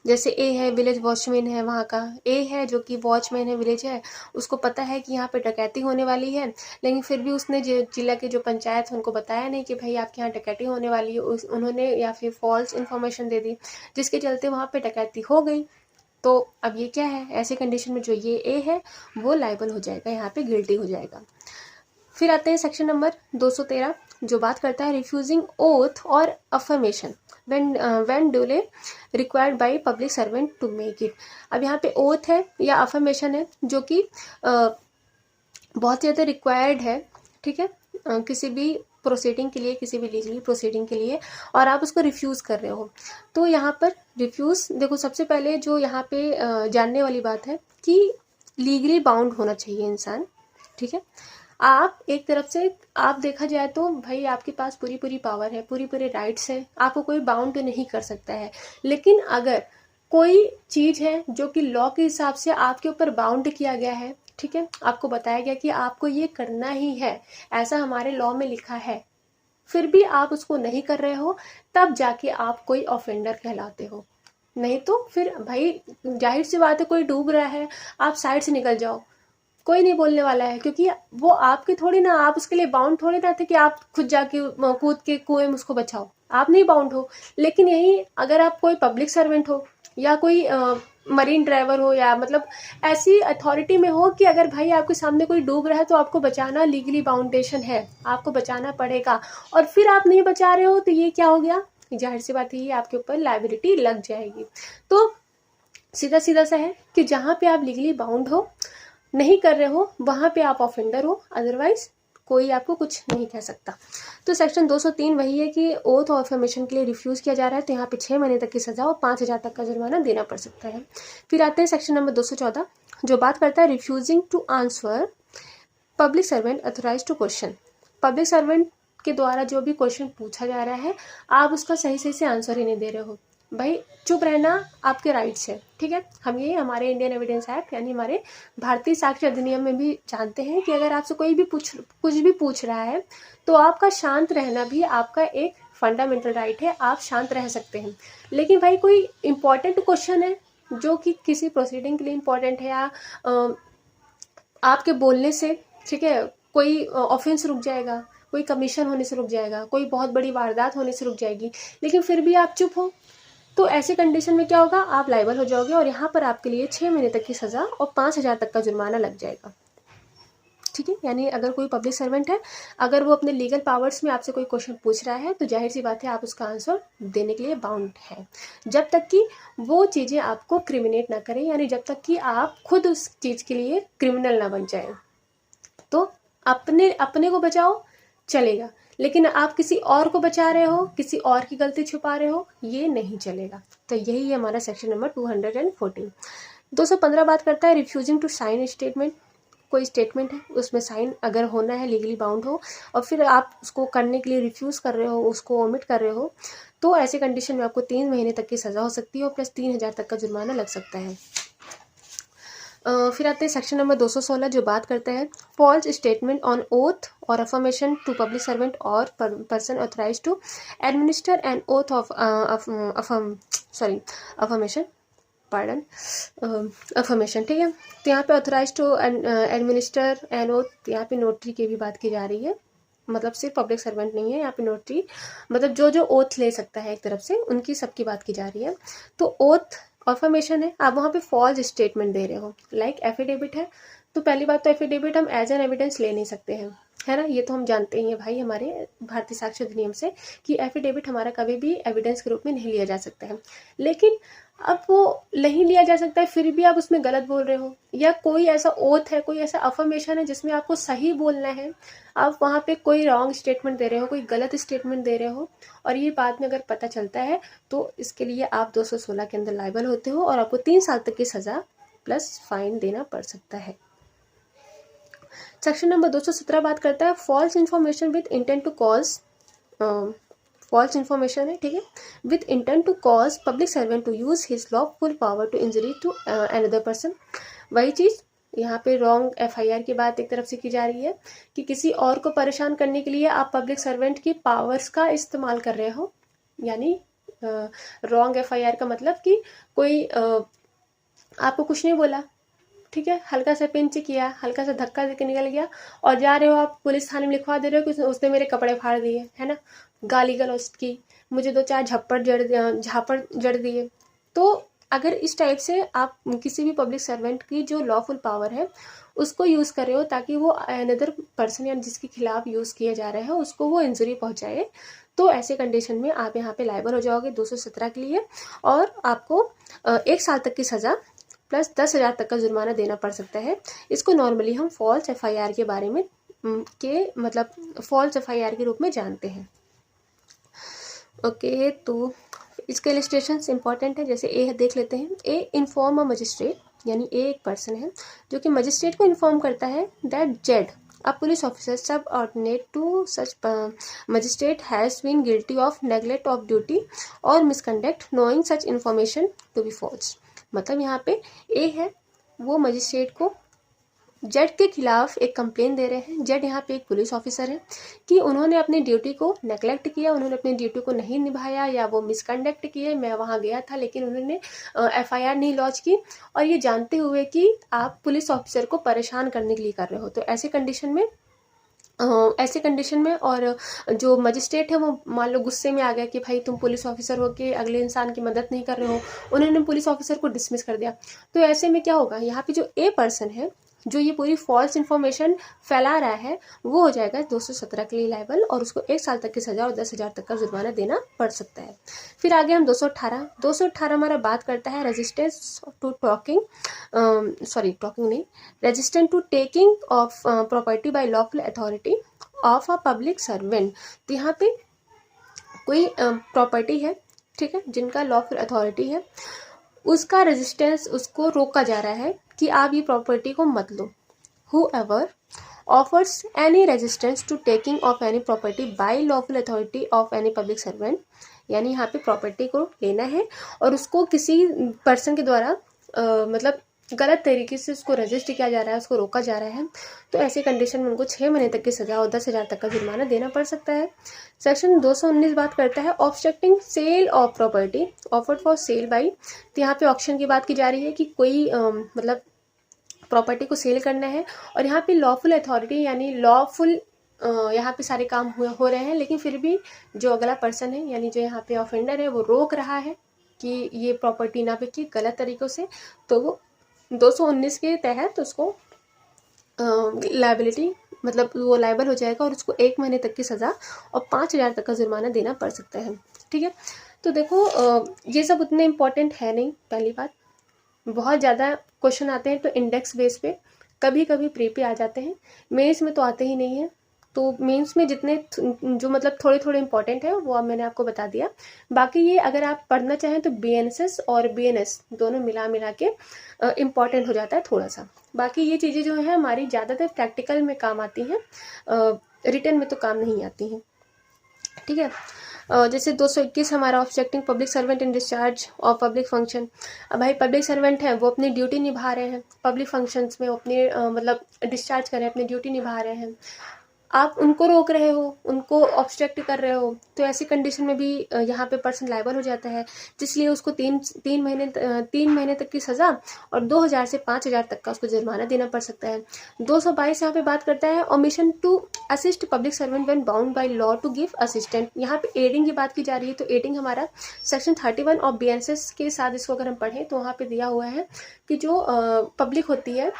जैसे ए है विलेज वॉचमैन है, वहाँ का ए है जो कि वॉचमैन है, विलेज है, उसको पता है कि यहाँ पे डकैती होने वाली है, लेकिन फिर भी उसने जिला के जो पंचायत है उनको बताया नहीं कि भाई आपके यहाँ डकैती होने वाली है। उन्होंने या फिर फॉल्स इन्फॉर्मेशन दे दी, जिसके चलते वहाँ पे डकैती हो गई। तो अब ये क्या है, ऐसे कंडीशन में जो ये ए है वो लायबल हो जाएगा, यहाँ पे गिल्टी हो जाएगा। फिर आते हैं सेक्शन नंबर 213 जो बात करता है रिफ्यूजिंग ओथ और affirmation when duly required by public servant to make it। अब यहाँ पे ओथ है या अफर्मेशन है जो कि बहुत ज़्यादा रिक्वायर्ड है, ठीक है, किसी भी प्रोसीडिंग के लिए, किसी भी लीगली प्रोसीडिंग के लिए, और आप उसको रिफ्यूज़ कर रहे हो। तो यहाँ पर रिफ्यूज़ देखो, सबसे पहले जो यहाँ पे जानने वाली बात है कि लीगली बाउंड होना चाहिए इंसान। ठीक है, आप एक तरफ से आप देखा जाए तो भाई आपके पास पूरी पूरी पावर है, पूरी पूरी राइट्स है, आपको कोई बाउंड नहीं कर सकता है। लेकिन अगर कोई चीज़ है जो कि लॉ के हिसाब से आपके ऊपर बाउंड किया गया है, ठीक है, आपको बताया गया कि आपको ये करना ही है, ऐसा हमारे लॉ में लिखा है, फिर भी आप उसको नहीं कर रहे हो, तब जाके आप कोई ऑफेंडर कहलाते हो। नहीं तो फिर भाई जाहिर सी बात है, कोई डूब रहा है, आप साइड से निकल जाओ, कोई नहीं बोलने वाला है, क्योंकि वो आपके थोड़ी ना, आप उसके लिए बाउंड थोड़ी ना थे कि आप खुद जाके कूद के कुएं में उसको बचाओ, आप नहीं बाउंड हो। लेकिन यही अगर आप कोई पब्लिक सर्वेंट हो या कोई मरीन ड्राइवर हो या मतलब ऐसी अथॉरिटी में हो कि अगर भाई आपके सामने कोई डूब रहा है तो आपको बचाना लीगली बाउंडेशन है, आपको बचाना पड़ेगा, और फिर आप नहीं बचा रहे हो तो ये क्या हो गया, जाहिर सी बात है ये आपके ऊपर लायबिलिटी लग जाएगी। तो सीधा सीधा सा है कि जहाँ पे आप लीगली बाउंड हो, नहीं कर रहे हो, वहाँ पे आप ऑफेंडर हो, अदरवाइज कोई आपको कुछ नहीं कह सकता। तो सेक्शन 203 वही है कि ओथ और अफर्मेशन के लिए रिफ्यूज़ किया जा रहा है तो यहाँ पे 6 महीने तक की सज़ा और 5,000 तक का जुर्माना देना पड़ सकता है। फिर आते हैं सेक्शन नंबर 214 जो बात करता है refusing to answer public servant authorise to question. Public servant के द्वारा जो भी क्वेश्चन पूछा जा रहा है, आप उसका सही सही से आंसर ही नहीं दे रहे हो, भाई चुप रहना आपके राइट्स है। ठीक है, हम ये हमारे इंडियन एविडेंस एक्ट यानी हमारे भारतीय साक्ष्य अधिनियम में भी जानते हैं कि अगर आपसे कोई भी कुछ भी पूछ रहा है तो आपका शांत रहना भी आपका एक फंडामेंटल राइट है, आप शांत रह सकते हैं। लेकिन भाई कोई इम्पोर्टेंट क्वेश्चन है जो कि किसी प्रोसीडिंग के लिए इम्पोर्टेंट है या आपके बोलने से, ठीक है, कोई ऑफेंस रुक जाएगा, कोई कमीशन होने से रुक जाएगा, कोई बहुत बड़ी वारदात होने से रुक जाएगी, लेकिन फिर भी आप चुप हो, तो ऐसे कंडीशन में क्या होगा, आप लायबल हो जाओगे और यहाँ पर आपके लिए 6 महीने तक की सज़ा और 5,000 तक का जुर्माना लग जाएगा। ठीक है, यानी अगर कोई पब्लिक सर्वेंट है, अगर वो अपने लीगल पावर्स में आपसे कोई क्वेश्चन पूछ रहा है तो जाहिर सी बात है आप उसका आंसर देने के लिए बाउंड है, जब तक कि वो चीज़ें आपको क्रिमिनेट ना करें, यानी जब तक कि आप खुद उस चीज़ के लिए क्रिमिनल ना बन जाए। तो अपने को बचाओ चलेगा, लेकिन आप किसी और को बचा रहे हो, किसी और की गलती छुपा रहे हो, ये नहीं चलेगा। तो यही है हमारा सेक्शन नंबर 214। 215 बात करता है रिफ्यूजिंग टू साइन स्टेटमेंट। कोई स्टेटमेंट है उसमें साइन अगर होना है, लीगली बाउंड हो, और फिर आप उसको करने के लिए रिफ्यूज़ कर रहे हो, उसको ओमिट कर रहे हो, तो ऐसे कंडीशन में आपको 3 महीने तक की सज़ा हो सकती है और प्लस 3,000 तक का जुर्माना लग सकता है। फिर आते हैं सेक्शन नंबर 216 जो बात करता है फॉल्स स्टेटमेंट ऑन ओथ और अफर्मेशन टू पब्लिक सर्वेंट और person authorise to administer an oath of affirmation affirmation. ठीक है, तो यहाँ पे authorise to administer an oath, यहाँ पे नोटरी की भी बात की जा रही है, मतलब सिर्फ पब्लिक सर्वेंट नहीं है यहाँ पे, नोटरी मतलब जो ओथ ले सकता है एक तरफ से, उनकी सबकी बात की जा रही है। तो ओथ अफर्मेशन है, आप वहाँ पे फॉल्स स्टेटमेंट दे रहे हो, लाइक एफिडेविट है, तो पहली बात तो एफिडेविट हम एज एन एविडेंस ले नहीं सकते हैं, है ना, ये तो हम जानते ही हैं भाई हमारे भारतीय साक्ष्य अधिनियम से कि एफिडेविट हमारा कभी भी एविडेंस के रूप में नहीं लिया जा सकता है। लेकिन अब वो नहीं लिया जा सकता है, फिर भी आप उसमें गलत बोल रहे हो, या कोई ऐसा ओथ है, कोई ऐसा अफर्मेशन है जिसमें आपको सही बोलना है, आप वहाँ पे कोई रॉन्ग स्टेटमेंट दे रहे हो, कोई गलत स्टेटमेंट दे रहे हो, और ये बाद में अगर पता चलता है तो इसके लिए आप 216 के अंदर लायबल होते हो और आपको 3 साल तक की सज़ा प्लस फाइन देना पड़ सकता है। सेक्शन नंबर 217 बात करता है false information with intent to cause, false information है, ठीक है, with intent to cause public servant to use his lawful power to injury to another person. वही चीज़ यहाँ पे रॉन्ग एफआईआर की बात एक तरफ से की जा रही है कि किसी और को परेशान करने के लिए आप पब्लिक सर्वेंट की पावर्स का इस्तेमाल कर रहे हो, यानी रॉन्ग एफआईआर का मतलब कि कोई आपको कुछ नहीं बोला, ठीक है, हल्का सा पिंच किया, हल्का सा धक्का देके निकल गया और जा रहे हो आप पुलिस थाने में लिखवा दे रहे हो कि उसने मेरे कपड़े फाड़ दिए, है ना, गाली गलौज की, मुझे 2-4 झापड़ जड़ दिए। तो अगर इस टाइप से आप किसी भी पब्लिक सर्वेंट की जो लॉफुल पावर है उसको यूज़ कर रहे हो ताकि वो अनदर पर्सन या जिसके खिलाफ यूज़ किया जा रहा है उसको वो इंजरी पहुंचाए, तो ऐसे कंडीशन में आप यहाँ पे लायबल हो जाओगे 217 के लिए, और आपको 1 साल तक की सज़ा प्लस 10,000 तक का जुर्माना देना पड़ सकता है। इसको नॉर्मली हम फॉल्स एफआईआर के बारे में मतलब फॉल्स एफआईआर के रूप में जानते हैं। ओके, तो इसके इलस्ट्रेशंस इंपॉर्टेंट है, जैसे ए देख लेते हैं। ए इन्फॉर्म अ मजिस्ट्रेट, यानी ए एक पर्सन है जो कि मजिस्ट्रेट को इन्फॉर्म करता है that Z a police officer subordinate to such magistrate has been guilty of neglect of duty or misconduct knowing such information to be false। मतलब यहाँ पे ए है, वो मजिस्ट्रेट को जेड के खिलाफ एक कंप्लेन दे रहे हैं। जेड यहाँ पे एक पुलिस ऑफिसर है कि उन्होंने अपनी ड्यूटी को नेग्लेक्ट किया, उन्होंने अपनी ड्यूटी को नहीं निभाया या वो मिसकंडक्ट किए। मैं वहाँ गया था लेकिन उन्होंने एफआईआर नहीं लॉन्च की, और ये जानते हुए कि आप पुलिस ऑफिसर को परेशान करने के लिए कर रहे हो। तो ऐसे कंडीशन में और जो मजिस्ट्रेट है वो मान लो गुस्से में आ गया कि भाई तुम पुलिस ऑफिसर हो के अगले इंसान की मदद नहीं कर रहे हो, उन्होंने पुलिस ऑफिसर को डिसमिस कर दिया। तो ऐसे में क्या होगा, यहाँ पे जो ए पर्सन है जो ये पूरी फॉल्स इन्फॉर्मेशन फैला रहा है वो हो जाएगा 217 के लिए लायबल, और उसको 1 साल तक की सजा और 10,000 तक का जुर्माना देना पड़ सकता है। फिर आगे हम 218 हमारा बात करता है resistance to resistance to taking of property by lawful authority of a public servant. तो यहाँ पे कोई प्रॉपर्टी है, ठीक है, जिनका लॉफुल अथॉरिटी है, उसका रेजिस्टेंस, उसको रोका जा रहा है कि आप ये प्रॉपर्टी को मत लो। Whoever offers any resistance to taking of any property by lawful authority of any public servant, यानी यहाँ पे प्रॉपर्टी को लेना है और उसको किसी पर्सन के द्वारा मतलब गलत तरीके से उसको रजिस्ट किया जा रहा है, उसको रोका जा रहा है, तो ऐसे कंडीशन में उनको 6 महीने तक की सजा और 10,000 तक का जुर्माना देना पड़ सकता है। सेक्शन 219 बात करता है obstructing sale of property offered for sale by. तो यहाँ पे ऑक्शन की बात की जा रही है कि कोई मतलब प्रॉपर्टी को सेल करना है और यहाँ पे लॉफुल अथॉरिटी यानी लॉफुल यहाँ पे सारे काम हो रहे हैं, लेकिन फिर भी जो अगला पर्सन है यानी जो यहाँ पे ऑफेंडर है वो रोक रहा है कि ये प्रॉपर्टी ना बिके गलत तरीक़ों से, तो वो 219 के तहत उसको लायबिलिटी मतलब वो लायबल हो जाएगा और उसको 1 महीने तक की सज़ा और 5,000 तक का जुर्माना देना पड़ सकता है। ठीक है, तो देखो ये सब उतने इम्पोर्टेंट है नहीं। पहली बात, बहुत ज़्यादा क्वेश्चन आते हैं तो इंडेक्स बेस पे, कभी कभी प्री पे आ जाते हैं, मेंस में तो आते ही नहीं है। तो मेंस में जितने जो मतलब थोड़े थोड़े इंपॉर्टेंट है वो अब मैंने आपको बता दिया। बाकी ये अगर आप पढ़ना चाहें तो बीएनएसएस और बीएनएस दोनों मिला के इम्पॉर्टेंट हो जाता है थोड़ा सा। बाकी ये चीज़ें जो है हमारी ज़्यादातर प्रैक्टिकल में काम आती हैं, रिटन में तो काम नहीं आती हैं। ठीक है, जैसे 221 हमारा obstructing public servant in discharge of public function. अब भाई पब्लिक सर्वेंट है वो अपनी ड्यूटी निभा रहे हैं पब्लिक फंक्शंस में, वो अपने मतलब डिस्चार्ज कर रहे हैं, अपनी ड्यूटी निभा रहे हैं, आप उनको रोक रहे हो, उनको ऑब्स्ट्रक्ट कर रहे हो, तो ऐसी कंडीशन में भी यहाँ पे पर्सन लायबल हो जाता है, जिसलिए उसको 3 महीने तक की सज़ा और 2,000 से 5,000 तक का उसको जुर्माना देना पड़ सकता है। 222 यहाँ पे बात करता है omission to assist public servant when bound by law to give assistant. यहाँ पे एडिंग की बात की जा रही है, तो एडिंग हमारा सेक्शन 31 ऑफ बीएनएसएस के साथ इसको अगर हम पढ़ें तो वहाँ पे दिया हुआ है कि जो पब्लिक होती है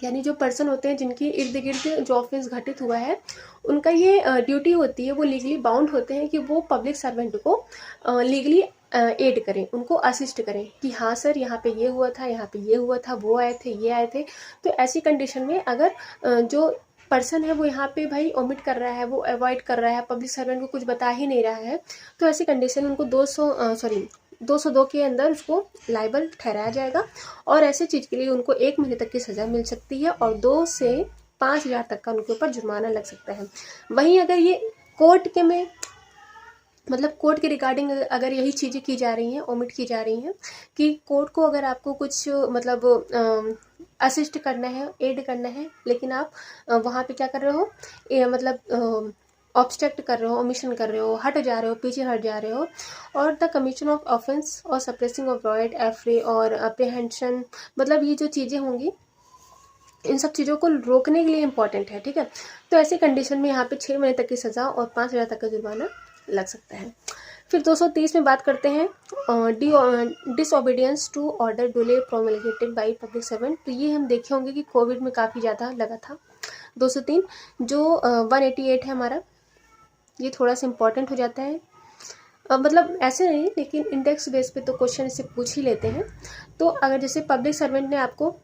यानी जो पर्सन होते हैं जिनकी इर्द गिर्द जो ऑफेंस घटित हुआ है, उनका ये ड्यूटी होती है, वो लीगली बाउंड होते हैं कि वो पब्लिक सर्वेंट को लीगली एड करें, उनको असिस्ट करें कि हाँ सर यहाँ पे ये हुआ था, यहाँ पे ये हुआ था, वो आए थे, ये आए थे। तो ऐसी कंडीशन में अगर जो पर्सन है वो यहाँ पे भाई ओमिट कर रहा है, वो अवॉइड कर रहा है, पब्लिक सर्वेंट को कुछ बता ही नहीं रहा है, तो ऐसी कंडीशन में उनको 202 के अंदर उसको लाइबल ठहराया जाएगा और ऐसे चीज़ के लिए उनको 1 महीने तक की सज़ा मिल सकती है और 2 से 5,000 तक का उनके ऊपर जुर्माना लग सकता है। वहीं अगर ये कोर्ट के में मतलब कोर्ट के रिगार्डिंग अगर यही चीज़ें की जा रही हैं, ओमिट की जा रही हैं कि कोर्ट को अगर आपको कुछ मतलब असिस्ट करना है, एड करना है, लेकिन आप वहाँ पे क्या कर रहे हो, मतलब ऑब्स्ट्रक्ट कर रहे हो, ओमिशन कर रहे हो, हट जा रहे हो, पीछे हट जा रहे हो, और द कमीशन ऑफ ऑफेंस और सप्रेसिंग ऑफ राइट, एफ्रे और अप्रीहेंशन, मतलब ये जो चीज़ें होंगी इन सब चीज़ों को रोकने के लिए इम्पॉर्टेंट है, ठीक है। तो ऐसी कंडीशन में यहाँ पे 6 महीने तक की सज़ा और 5,000 तक का जुर्माना लग सकता है। फिर 230 में बात करते हैं disobedience to order duly promulgated by public servant. तो ये हम देखे होंगे कि कोविड में काफ़ी ज़्यादा लगा था। 203 जो 188 है हमारा, ये थोड़ा सा इम्पॉर्टेंट हो जाता है, मतलब ऐसे नहीं, लेकिन इंडेक्स बेस पे तो क्वेश्चन इससे पूछ ही लेते हैं। तो अगर जैसे पब्लिक सर्वेंट ने आपको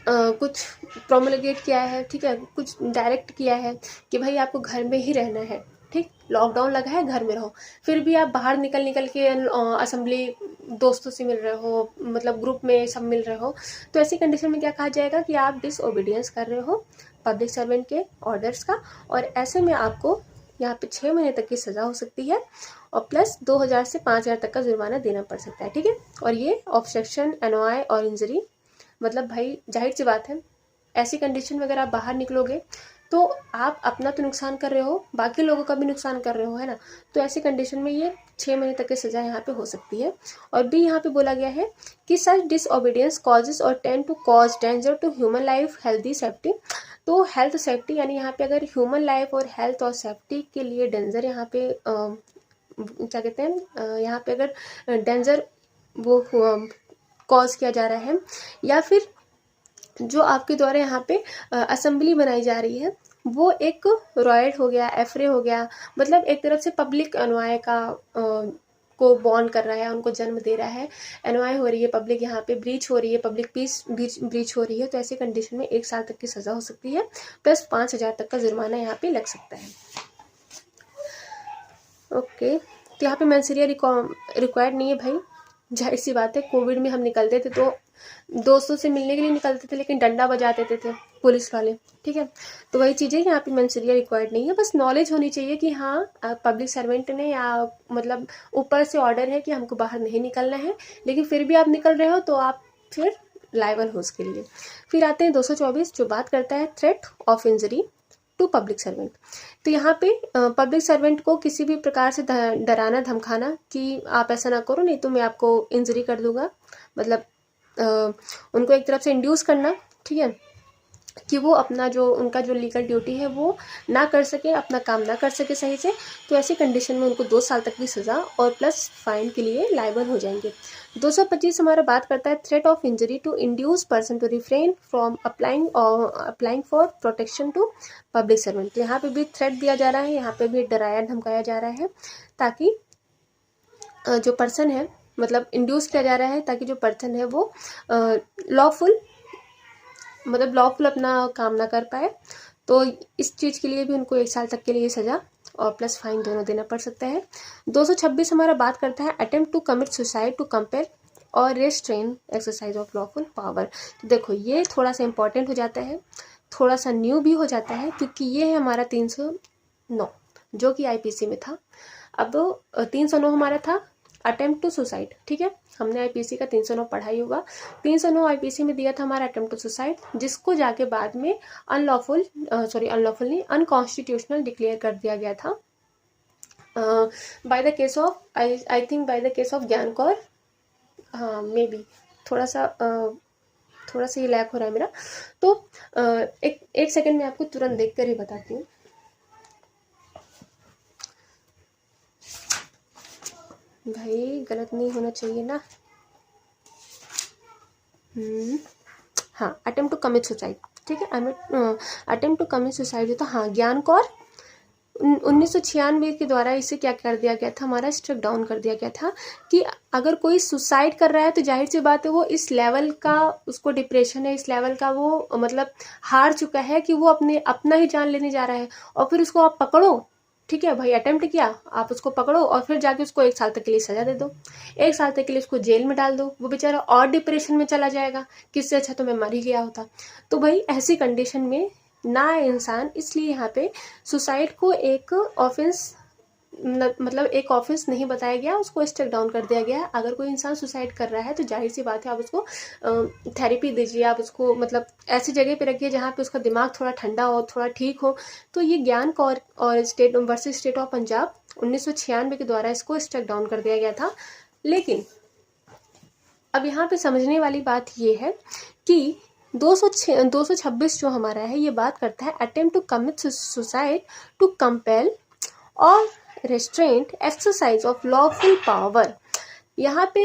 कुछ प्रोमलगेट किया है, ठीक है, कुछ डायरेक्ट किया है कि भाई आपको घर में ही रहना है, ठीक, लॉकडाउन लगा है, घर में रहो, फिर भी आप बाहर निकल के असेंबली दोस्तों से मिल रहे हो, मतलब ग्रुप में सब मिल रहे हो, तो ऐसी कंडीशन में क्या कहा जाएगा कि आप डिसओबीडियंस कर रहे हो पब्लिक सर्वेंट के ऑर्डर्स का, और ऐसे में आपको यहाँ पे 6 महीने तक की सज़ा हो सकती है और प्लस 2,000 से 5,000 तक का जुर्माना देना पड़ सकता है, ठीक है। और ये ऑब्स्ट्रक्शन, एनओआई और इंजरी, मतलब भाई जाहिर सी बात है, ऐसी कंडीशन में अगर आप बाहर निकलोगे तो आप अपना तो नुकसान कर रहे हो, बाकी लोगों का भी नुकसान कर रहे हो, है ना। तो ऐसी कंडीशन में ये 6 महीने तक की सज़ा यहाँ पे हो सकती है। और भी यहाँ पे बोला गया है कि सच डिसओबीडियंस कॉजेज और tend to cause danger to human life, healthy, safety. तो हेल्थ सेफ्टी यानी यहाँ पे अगर ह्यूमन लाइफ और हेल्थ और सेफ्टी के लिए डेंजर यहाँ पे क्या कहते हैं, यहाँ पे अगर डेंजर वो कॉज किया जा रहा है, या फिर जो आपके द्वारा यहाँ पे असेंबली बनाई जा रही है वो एक रॉयट हो गया, एफरे हो गया, मतलब एक तरफ से पब्लिक अनवाय का को बॉर्न कर रहा है, उनको जन्म दे रहा है, एनवाय हो रही है, पब्लिक यहाँ पे ब्रीच हो रही है, पब्लिक पीस ब्रीच हो रही है, तो ऐसी कंडीशन में 1 साल तक की सज़ा हो सकती है प्लस 5,000 तक का जुर्माना यहाँ पे लग सकता है। ओके, तो यहाँ पे मेंसरिया रिक्वायर्ड नहीं है भाई, जाहिर सी बात है, कोविड में हम निकलते थे तो दोस्तों से मिलने के लिए निकलते थे, लेकिन डंडा बजाते थे पुलिस वाले, ठीक है। तो वही चीज़ है, यहाँ पे मेंसरिया रिक्वायर्ड नहीं है, बस नॉलेज होनी चाहिए कि हाँ पब्लिक सर्वेंट ने या मतलब ऊपर से ऑर्डर है कि हमको बाहर नहीं निकलना है, लेकिन फिर भी आप निकल रहे हो तो आप फिर लायबल हो उसके लिए। फिर आते हैं 224 जो बात करता है threat of injury to public servant. तो यहाँ पे पब्लिक सर्वेंट को किसी भी प्रकार से डराना, धमकाना कि आप ऐसा ना करो नहीं तो मैं आपको इंजरी कर दूंगा, मतलब उनको एक तरफ से इंड्यूस करना, ठीक है, कि वो अपना जो उनका जो लीगल ड्यूटी है वो ना कर सके, अपना काम ना कर सके सही से, तो ऐसी कंडीशन में उनको 2 साल तक की सज़ा और प्लस फाइन के लिए लायबल हो जाएंगे। 225 हमारा बात करता है threat of injury to induce person to refrain from applying for protection to public servant. तो यहाँ पे भी थ्रेट दिया जा रहा है, यहाँ पे भी डराया धमकाया जा रहा है, ताकि जो पर्सन है, मतलब इंड्यूस किया जा रहा है ताकि जो पर्सन है वो लॉफुल अपना काम ना कर पाए, तो इस चीज़ के लिए भी उनको 1 साल तक के लिए सज़ा और प्लस फाइन दोनों देना पड़ सकता है। 226 हमारा बात करता है attempt to commit suicide to compare or restrain exercise of lawful power. तो देखो ये थोड़ा सा इंपॉर्टेंट हो जाता है, थोड़ा सा न्यू भी हो जाता है, क्योंकि ये है हमारा 309 जो कि आईपीसी में था। अब 309 हमारा था अटेम्प्ट टू सुसाइड, ठीक है, हमने आईपीसी का 309 पढ़ा ही होगा। 309 आईपीसी में दिया था हमारा अटेम्प्ट टू सुसाइड, जिसको जाके बाद में अनलॉफुल नहीं, अनकॉन्स्टिट्यूशनल डिक्लेयर कर दिया गया था by the case of I think by the case of ज्ञान कौर, हाँ मे बी थोड़ा सा ये लैक हो रहा है मेरा, तो एक सेकंड में आपको तुरंत देख कर ही बताती हूँ। भाई गलत नहीं होना चाहिए ना। हाँ, अटेम्प्ट टू कमिट सुसाइड, ठीक है, अटेम्प्ट टू कमिट सुसाइड जो था, हाँ, ज्ञान कौर 1996 के द्वारा इसे क्या कर दिया गया था, हमारा स्ट्रक डाउन कर दिया गया था कि अगर कोई सुसाइड कर रहा है तो जाहिर सी बात है वो इस लेवल का उसको डिप्रेशन है, इस लेवल का वो मतलब हार चुका है कि वो अपना ही जान लेने जा रहा है, और फिर उसको आप पकड़ो, ठीक है भाई, अटेम्प्ट किया, आप उसको पकड़ो और फिर जाके उसको 1 साल तक के लिए सजा दे दो, 1 साल तक के लिए उसको जेल में डाल दो, वो बेचारा और डिप्रेशन में चला जाएगा, किससे अच्छा तो मैं मर ही गया होता। तो भाई ऐसी कंडीशन में ना इंसान, इसलिए यहाँ पे सुसाइड को एक ऑफेंस मतलब एक ऑफेंस नहीं बताया गया, उसको स्टेक डाउन कर दिया गया। अगर कोई इंसान सुसाइड कर रहा है तो जाहिर सी बात है आप उसको थेरेपी दीजिए, आप उसको मतलब ऐसी जगह पे रखिए जहाँ पे उसका दिमाग थोड़ा ठंडा हो, थोड़ा ठीक हो। तो ये ज्ञान कौर और state versus state of Punjab 1996 के द्वारा इसको स्टेक डाउन कर दिया गया था। लेकिन अब यहाँ पे समझने वाली बात ये है कि 226 जो हमारा है ये बात करता है attempt to commit suicide to compel or restraint exercise of lawful power. यहाँ पे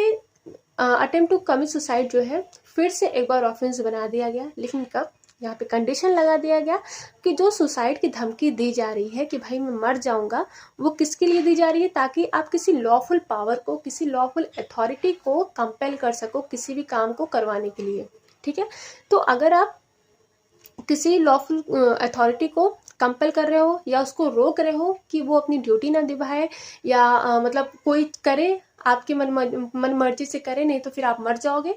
अटेम्प्ट टू कमिट सुसाइड जो है फिर से एक बार ऑफेंस बना दिया गया, लेकिन कब, यहाँ पे कंडीशन लगा दिया गया कि जो सुसाइड की धमकी दी जा रही है कि भाई मैं मर जाऊंगा, वो किसके लिए दी जा रही है, ताकि आप किसी लॉफुल पावर को, किसी लॉफुल अथॉरिटी को कंपेल कर सको किसी भी काम को करवाने के लिए, ठीक है। तो अगर आप किसी लॉफुल अथॉरिटी को कंपेल कर रहे हो या उसको रोक रहे हो कि वो अपनी ड्यूटी ना निभाए, या मतलब कोई करे आपके मन मर्जी से करे, नहीं तो फिर आप मर जाओगे,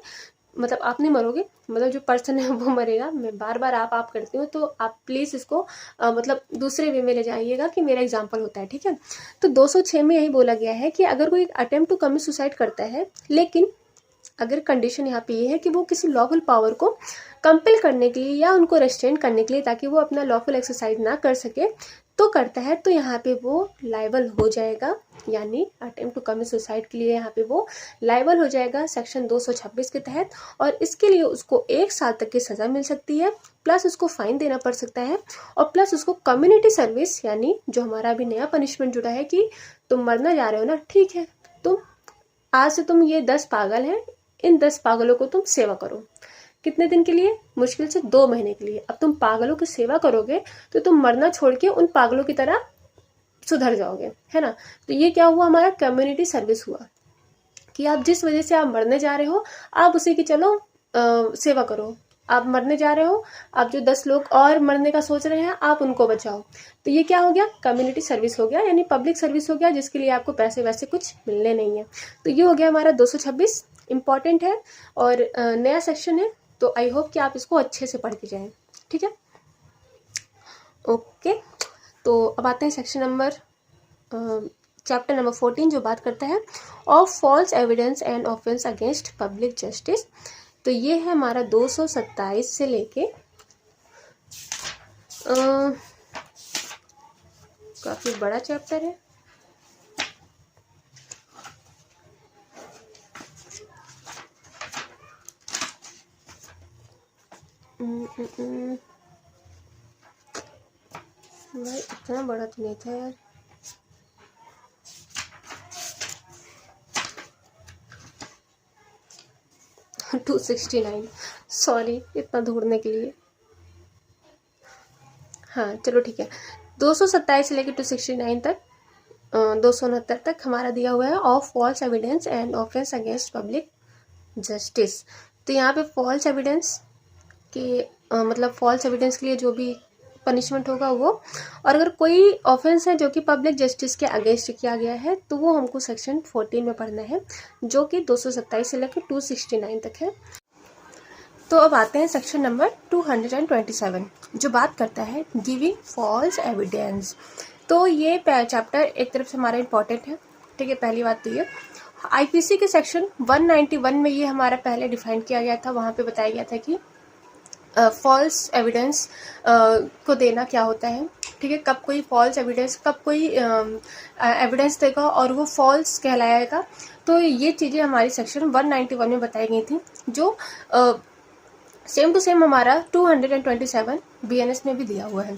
मतलब आप नहीं मरोगे, मतलब जो पर्सन है वो मरेगा। मैं बार बार आप करती हूँ, तो आप प्लीज़ इसको मतलब दूसरे वे में ले जाइएगा कि मेरा एग्जाम्पल होता है, ठीक है। तो 206 में यही बोला गया है कि अगर कोई अटेम्प्ट टू कमिट सुसाइड करता है, लेकिन अगर कंडीशन यहाँ पे ये है कि वो किसी लॉफुल पावर को कंपेल करने के लिए या उनको रेस्ट्रेन करने के लिए, ताकि वो अपना लॉफुल एक्सरसाइज ना कर सके, तो करता है, तो यहाँ पे वो लाइबल हो जाएगा, यानी अटेम्प्ट टू कमिट सुसाइड के लिए यहाँ पे वो लाइबल हो जाएगा सेक्शन 226 के तहत, और इसके लिए उसको 1 साल तक की सज़ा मिल सकती है, प्लस उसको फाइन देना पड़ सकता है, और प्लस उसको कम्युनिटी सर्विस, यानी जो हमारा अभी नया पनिशमेंट जुड़ा है कि तुम मरना जा रहे हो ना, ठीक है, तुम आज से तुम ये 10 पागल हैं, इन 10 पागलों को तुम सेवा करो, कितने दिन के लिए, मुश्किल से 2 महीने के लिए। अब तुम पागलों की सेवा करोगे तो तुम मरना छोड़ के उन पागलों की तरह सुधर जाओगे, है ना। तो ये क्या हुआ, हमारा कम्युनिटी सर्विस हुआ कि आप जिस वजह से आप मरने जा रहे हो, आप उसी की चलो सेवा करो। आप मरने जा रहे हो, आप जो 10 लोग और मरने का सोच रहे हैं, आप उनको बचाओ। तो ये क्या हो गया, कम्युनिटी सर्विस हो गया, यानी पब्लिक सर्विस हो गया, जिसके लिए आपको पैसे वैसे कुछ मिलने नहीं है। तो ये हो गया हमारा 226, इम्पॉर्टेंट है और नया सेक्शन है, तो आई होप कि आप इसको अच्छे से पढ़ के जाएं, ठीक है। ओके, तो अब आते हैं सेक्शन नंबर चैप्टर नंबर 14, जो बात करता है of false evidence and offence against public justice. तो ये है हमारा 227 से लेके काफ़ी बड़ा चैप्टर है। भाई इतना बड़ा तो नहीं था यार। टू 269, सॉरी इतना ढूंढने के लिए। हाँ चलो ठीक है, 227 से लेकर 269 तक 269 तक हमारा दिया हुआ है of false evidence and offence against public justice. तो यहाँ पे फॉल्स एविडेंस के मतलब फॉल्स एविडेंस के लिए जो भी पनिशमेंट होगा वो, और अगर कोई ऑफेंस है जो कि पब्लिक जस्टिस के अगेंस्ट किया गया है, तो वो हमको सेक्शन 14 में पढ़ना है, जो कि 227 से लेकर 269 तक है। तो अब आते हैं सेक्शन नंबर 227, जो बात करता है गिविंग फॉल्स एविडेंस। तो ये चैप्टर एक तरफ से हमारा इम्पॉर्टेंट है, ठीक है। पहली बात तो ये आईपीसी के सेक्शन 191 में ये हमारा पहले डिफाइन किया गया था, वहाँ पे बताया गया था कि फॉल्स एविडेंस को देना क्या होता है, ठीक है। कब कोई फॉल्स एविडेंस, कब कोई एविडेंस देगा और वो फॉल्स कहलाएगा। तो ये चीज़ें हमारी सेक्शन 191 में बताई गई थी, जो सेम टू सेम हमारा 227 बीएनएस में भी दिया हुआ है।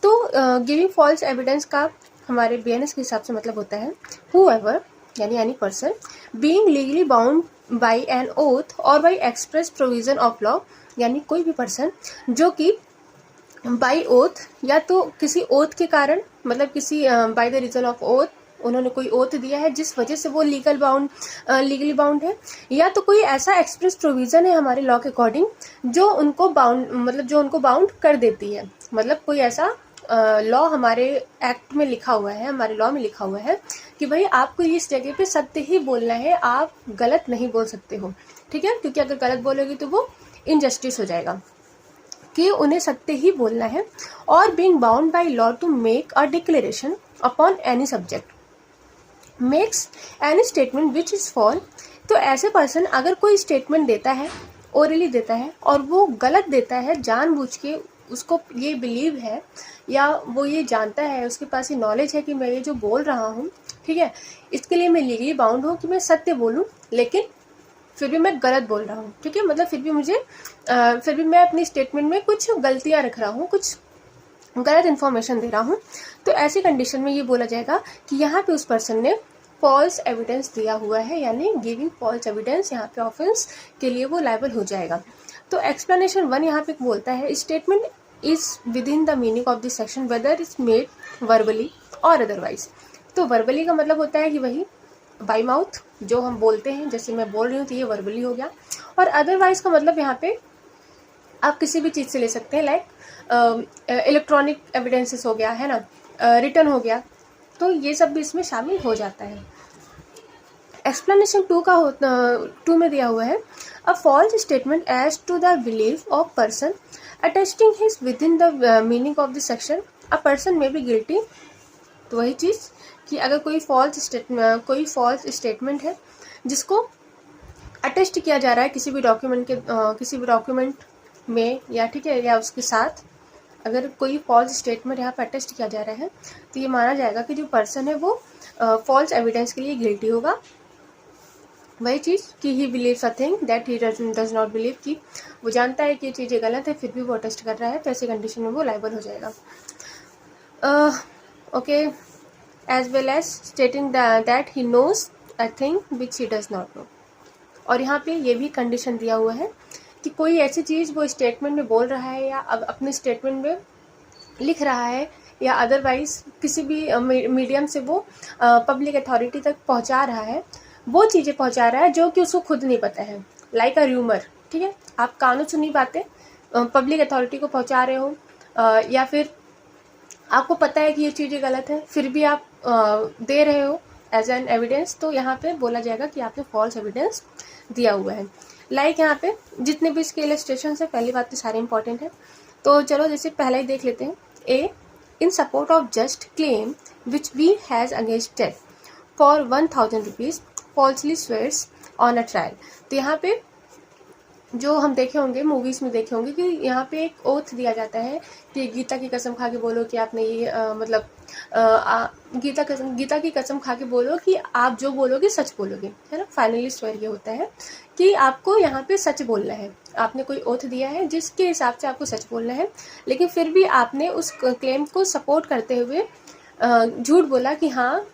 तो गिविंग फॉल्स एविडेंस का हमारे बीएनएस के हिसाब से मतलब होता है whoever, यानी any person being legally bound by an oath or by express provision of law यानी कोई भी पर्सन जो कि बाय ओथ या तो किसी ओथ के कारण, मतलब किसी by the reason of oath, उन्होंने कोई ओथ दिया है जिस वजह से वो लीगली बाउंड है, या तो कोई ऐसा एक्सप्रेस प्रोविजन है हमारे लॉ के अकॉर्डिंग जो उनको बाउंड कर देती है। मतलब कोई ऐसा लॉ हमारे एक्ट में लिखा हुआ है, हमारे लॉ में लिखा हुआ है कि भाई आपको इस जगह पे सत्य ही बोलना है, आप गलत नहीं बोल सकते हो, ठीक है, क्योंकि अगर गलत बोलोगे तो वो इनजस्टिस हो जाएगा, कि उन्हें सत्य ही बोलना है। और being bound by law to make a declaration upon any subject makes any statement which is false. तो ऐसे पर्सन अगर कोई स्टेटमेंट देता है, ओरली देता है, और वो गलत देता है जानबूझ के, उसको ये बिलीव है या वो ये जानता है, उसके पास ये नॉलेज है कि मैं ये जो बोल रहा हूँ, ठीक है, इसके लिए मैं लीगली बाउंड हूँ कि मैं सत्य बोलूँ, लेकिन फिर भी मैं गलत बोल रहा हूँ, ठीक है, मतलब फिर भी मैं अपनी स्टेटमेंट में कुछ गलतियाँ रख रहा हूँ, कुछ गलत इन्फॉर्मेशन दे रहा हूँ। तो ऐसी कंडीशन में ये बोला जाएगा कि यहाँ पे उस पर्सन ने फॉल्स एविडेंस दिया हुआ है, यानी गिविंग फॉल्स एविडेंस, यहाँ पे ऑफेंस के लिए वो लायबल हो जाएगा। तो एक्सप्लेनेशन 1 यहाँ पे बोलता है statement is within the meaning of this section whether is made verbally और अदरवाइज। तो वर्बली का मतलब होता है कि वही बाई माउथ जो हम बोलते हैं, जैसे मैं बोल रही हूँ तो ये वर्बली हो गया, और अदरवाइज का मतलब यहाँ पे आप किसी भी चीज़ से ले सकते हैं, लाइक इलेक्ट्रॉनिक एविडेंसेस हो गया है ना, रिटर्न हो गया, तो ये सब भी इसमें शामिल हो जाता है। एक्सप्लेनेशन 2 में दिया हुआ है a false statement as to the belief of person attesting his within the meaning of the section a person may be guilty. तो वही चीज़ कि अगर कोई फॉल्स स्टेटमेंट है जिसको अटेस्ट किया जा रहा है किसी भी डॉक्यूमेंट में, या ठीक है, या उसके साथ अगर कोई फॉल्स स्टेटमेंट यहाँ पर अटेस्ट किया जा रहा है, तो ये माना जाएगा कि जो पर्सन है वो फॉल्स एविडेंस के लिए गिल्टी होगा। वही चीज़ कि he believes a thing that he does not believe, कि वो जानता है कि ये चीज़ें गलत है फिर भी वो अटेस्ट कर रहा है, तो ऐसी कंडीशन में वो लायबल हो जाएगा। Okay, as well as stating that he knows a thing which he does not know. और यहाँ पे ये भी कंडीशन दिया हुआ है कि कोई ऐसी चीज़ वो स्टेटमेंट में बोल रहा है या अपने स्टेटमेंट में लिख रहा है या अदरवाइज किसी भी मीडियम से वो पब्लिक अथॉरिटी तक पहुँचा रहा है, वो चीज़ें पहुँचा रहा है जो कि उसको खुद नहीं पता है, लाइक अ र्यूमर, ठीक है, आप कानून सुनी बातें पब्लिक अथॉरिटी को पहुँचा रहे हो, या फिर आपको पता है कि ये चीज़ें गलत है फिर भी आप दे रहे हो एज एन एविडेंस, तो यहाँ पे बोला जाएगा कि आपने फॉल्स एविडेंस दिया हुआ है। लाइक यहाँ पे जितने भी इसके इलस्ट्रेशन है, पहली बात तो सारे इंपॉर्टेंट है, तो चलो जैसे पहला ही देख लेते हैं। A, in support of just claim which B has against death for 1000 rupees falsely swears on a trial. तो यहाँ पे जो हम देखे होंगे, मूवीज़ में देखे होंगे कि यहाँ पे एक ओथ दिया जाता है कि गीता की कसम खा के बोलो कि आपने ये गीता की कसम खा के बोलो कि आप जो बोलोगे सच बोलोगे, है ना। फाइनली स्वेयर ये होता है कि आपको यहाँ पे सच बोलना है, आपने कोई ओथ दिया है जिसके हिसाब से आपको सच बोलना है, लेकिन फिर भी आपने उस क्लेम को सपोर्ट करते हुए झूठ बोला कि हाँ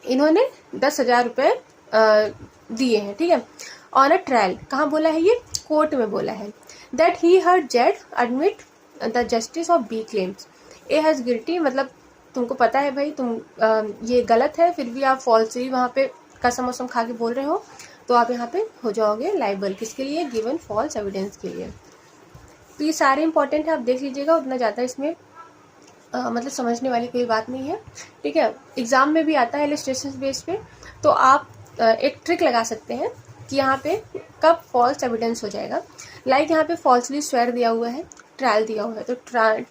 इन्होंने 10,000 रुपये दिए हैं, ठीक है। ऑन अ ट्रायल कहाँ बोला है, ये कोर्ट में बोला है। दैट ही हर्ड जज admit the justice of B claims A has guilty, मतलब तुमको पता है भाई तुम ये गलत है फिर भी आप फॉल्सली वहाँ पे कसम वसम खा के बोल रहे हो, तो आप यहाँ पे हो जाओगे लाइबल, किसके लिए, गिवन फॉल्स एविडेंस के लिए। तो ये सारे इंपॉर्टेंट है, आप देख लीजिएगा, उतना ज़्यादा इसमें मतलब समझने वाली कोई बात नहीं है, ठीक है। एग्जाम में भी आता है इलस्ट्रेशन बेस पे, तो आप एक ट्रिक लगा सकते हैं कि यहाँ पे कब फॉल्स एविडेंस हो जाएगा। लाइक यहाँ पे फॉल्सली स्वेयर दिया हुआ है, ट्रायल दिया हुआ है, तो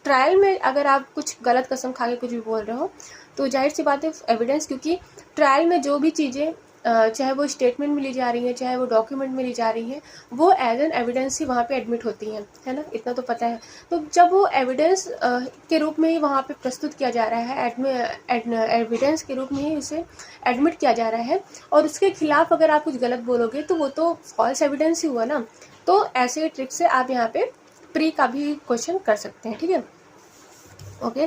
ट्रायल में अगर आप कुछ गलत कसम खा के कुछ भी बोल रहे हो तो जाहिर सी बात है एविडेंस, क्योंकि ट्रायल में जो भी चीज़ें चाहे वो स्टेटमेंट में ली जा रही हैं चाहे वो डॉक्यूमेंट में ली जा रही हैं, वो एज एन एविडेंस ही वहाँ पे एडमिट होती हैं, है ना, इतना तो पता है। तो जब वो एविडेंस के रूप में ही वहाँ पे प्रस्तुत किया जा रहा है, एविडेंस के रूप में ही उसे एडमिट किया जा रहा है, और उसके खिलाफ अगर आप कुछ गलत बोलोगे तो वो तो फॉल्स एविडेंस ही हुआ ना। तो ऐसे ट्रिक से आप यहाँ पे प्री का भी क्वेश्चन कर सकते हैं, ठीक है। ओके,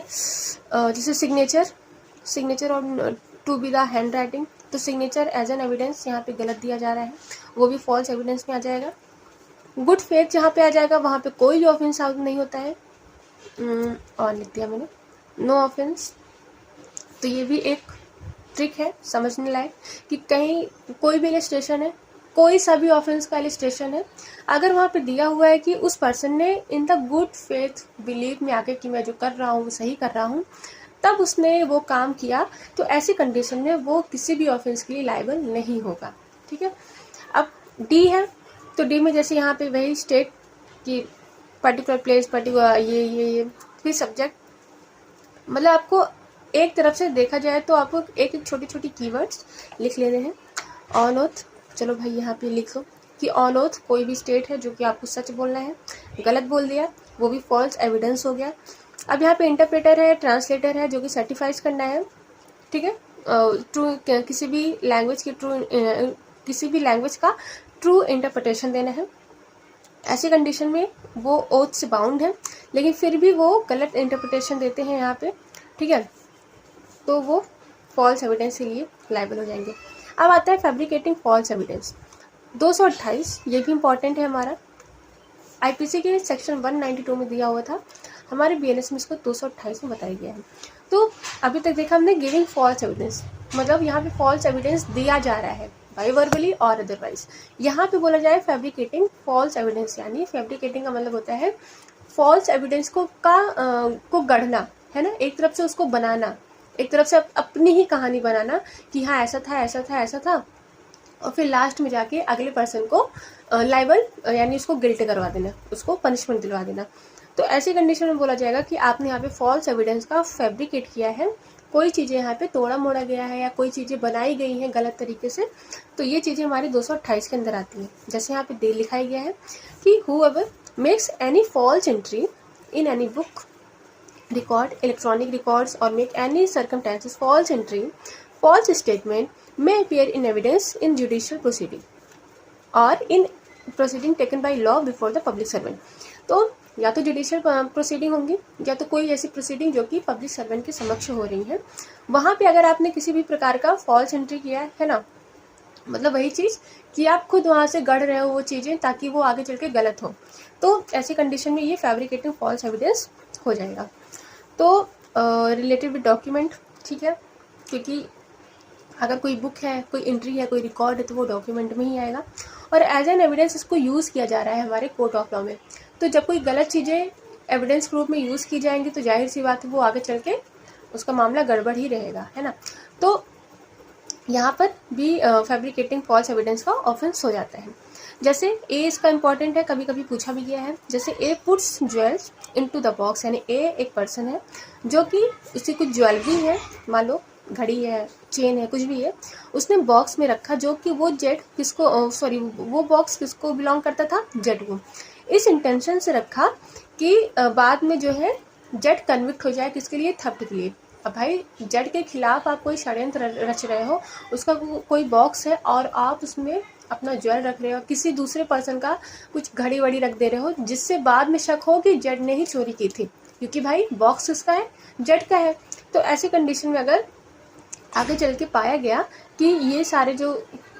जैसे सिग्नेचर और to be the handwriting, तो सिग्नेचर एज एन एविडेंस यहाँ पे गलत दिया जा रहा है, वो भी फॉल्स एविडेंस में आ जाएगा। गुड फेथ जहाँ पे आ जाएगा वहाँ पे कोई भी ऑफेंस आउट नहीं होता है। और लिख दिया मैंने नो ऑफेंस। तो ये भी एक ट्रिक है समझने लायक कि कहीं कोई भी इलस्ट्रेशन है, कोई सा भी ऑफेंस का इलस्ट्रेशन है, अगर वहाँ पे दिया हुआ है कि उस पर्सन ने in the good faith believe में आके कि मैं जो कर रहा हूँ वो सही कर रहा हूँ, तब उसने वो काम किया, तो ऐसी कंडीशन में वो किसी भी ऑफेंस के लिए लायबल नहीं होगा। ठीक है। अब डी है, तो डी में जैसे यहाँ पे वही स्टेट कि पर्टिकुलर प्लेस, पर्टिकुलर ये फिर सब्जेक्ट, मतलब आपको एक तरफ से देखा जाए तो आपको एक एक छोटी छोटी कीवर्ड्स लिख लेने हैं। ऑन ओथ, चलो भाई यहाँ पे लिखो कि ऑन ओथ कोई भी स्टेट है जो कि आपको सच बोलना है, गलत बोल दिया वो भी फॉल्स एविडेंस हो गया। अब यहाँ पे इंटरप्रेटर है, ट्रांसलेटर है जो कि सर्टिफाइज करना है। ठीक है। ट्रू किसी भी लैंग्वेज की किसी भी लैंग्वेज का ट्रू इंटरप्रिटेशन देना है। ऐसी कंडीशन में वो ओथ से बाउंड है, लेकिन फिर भी वो गलत इंटरप्रिटेशन देते हैं यहाँ पे। ठीक है, तो वो फॉल्स एविडेंस के लिए लायबल हो जाएंगे। अब आता है फैब्रिकेटिंग फॉल्स एविडेंस 228। ये भी इंपॉर्टेंट है हमारा, आईपीसी के सेक्शन 192 में दिया हुआ था, हमारे बीएनएस में इसको 228 में बताया गया है। तो अभी तक देखा हमने गिविंग फॉल्स एविडेंस, मतलब यहाँ पे फॉल्स एविडेंस दिया जा रहा है बाई वर्बली और अदरवाइज। यहाँ पे बोला जाए फैब्रिकेटिंग फॉल्स एविडेंस, यानी फैब्रिकेटिंग का मतलब होता है फॉल्स एविडेंस को गढ़ना, है ना, एक तरफ से उसको बनाना, एक तरफ से अपनी ही कहानी बनाना कि हाँ ऐसा था ऐसा था ऐसा था, और फिर लास्ट में जाके अगले पर्सन को लाइबल यानी उसको गिल्ट करवा देना, उसको पनिशमेंट दिलवा देना। तो ऐसी कंडीशन में बोला जाएगा कि आपने यहाँ पे फॉल्स एविडेंस का फैब्रिकेट किया है, कोई चीज़ें यहाँ पे तोड़ा मोड़ा गया है या कोई चीज़ें बनाई गई हैं गलत तरीके से, तो ये चीज़ें हमारी 228 के अंदर आती हैं। जैसे यहाँ पे दे लिखाया गया है कि whoever makes any false entry in any book, record, electronic records, or make any circumstances false entry, false statement may appear in evidence in judicial proceeding or in proceeding taken by law before the public servant। तो या तो judicial proceeding होंगी या तो कोई ऐसी proceeding जो कि पब्लिक सर्वेंट के समक्ष हो रही है, वहाँ पे अगर आपने किसी भी प्रकार का फॉल्स एंट्री किया है ना, मतलब वही चीज़ कि आप खुद वहाँ से गढ़ रहे हो वो चीज़ें ताकि वो आगे चल के गलत हो, तो ऐसी कंडीशन में ये फैब्रिकेटिंग फॉल्स एविडेंस हो जाएगा। तो रिलेटेड विद डॉक्यूमेंट, ठीक है, क्योंकि अगर कोई बुक है, कोई एंट्री है, कोई रिकॉर्ड है, तो वो डॉक्यूमेंट में ही आएगा, और एज एन एविडेंस इसको यूज़ किया जा रहा है हमारे कोर्ट ऑफ लॉ में। तो जब कोई गलत चीज़ें एविडेंस प्रूफ में यूज़ की जाएंगी तो जाहिर सी बात है वो आगे चल के उसका मामला गड़बड़ ही रहेगा, है ना। तो यहाँ पर भी फैब्रिकेटिंग फॉल्स एविडेंस का ऑफेंस हो जाता है। जैसे ए इसका इंपॉर्टेंट है, कभी कभी पूछा भी गया है। जैसे A puts jewels into the box, यानी ए एक पर्सन है जो कि उसकी कुछ ज्वेलरी है, मान लो घड़ी है, चेन है, कुछ भी है, उसने बॉक्स में रखा जो कि वो जेड किसको वो बॉक्स किसको बिलोंग करता था, जेड को। इस इंटेंशन से रखा कि बाद में जो है जेड कन्विक्ट हो जाए, किसके लिए, थफ्ट के लिए। अब भाई जेड के खिलाफ आप कोई षड्यंत्र रच रहे हो, उसका कोई बॉक्स है और आप उसमें अपना ज्वेल रख रहे हो, किसी दूसरे पर्सन का कुछ घड़ी वड़ी रख दे रहे हो, जिससे बाद में शक हो कि जेड ने ही चोरी की थी, क्योंकि भाई बॉक्स उसका है, जेड का है। तो ऐसी कंडीशन में अगर आगे चल के पाया गया कि ये सारे जो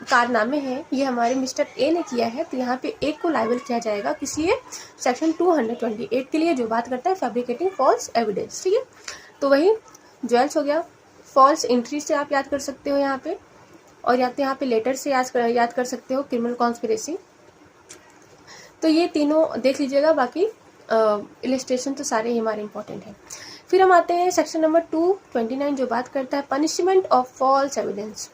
कारनामे हैं ये हमारे मिस्टर ए ने किया है, तो यहाँ पे एक को लाइबल किया जाएगा किस लिए, सेक्शन 228 के लिए, जो बात करता है फैब्रिकेटिंग फॉल्स एविडेंस। ठीक है, तो वही ज्वेल्स हो गया। फॉल्स एंट्री से आप याद कर सकते हो यहाँ पे, और या तो यहाँ पे लेटर से याद कर सकते हो, क्रिमिनल कॉन्स्पिरेसी। तो ये तीनों देख लीजिएगा, बाकी इलस्ट्रेशन तो सारे ही हमारे इंपॉर्टेंट हैं। फिर हम आते हैं सेक्शन नंबर 229 जो बात करता है पनिशमेंट ऑफ फॉल्स एविडेंस।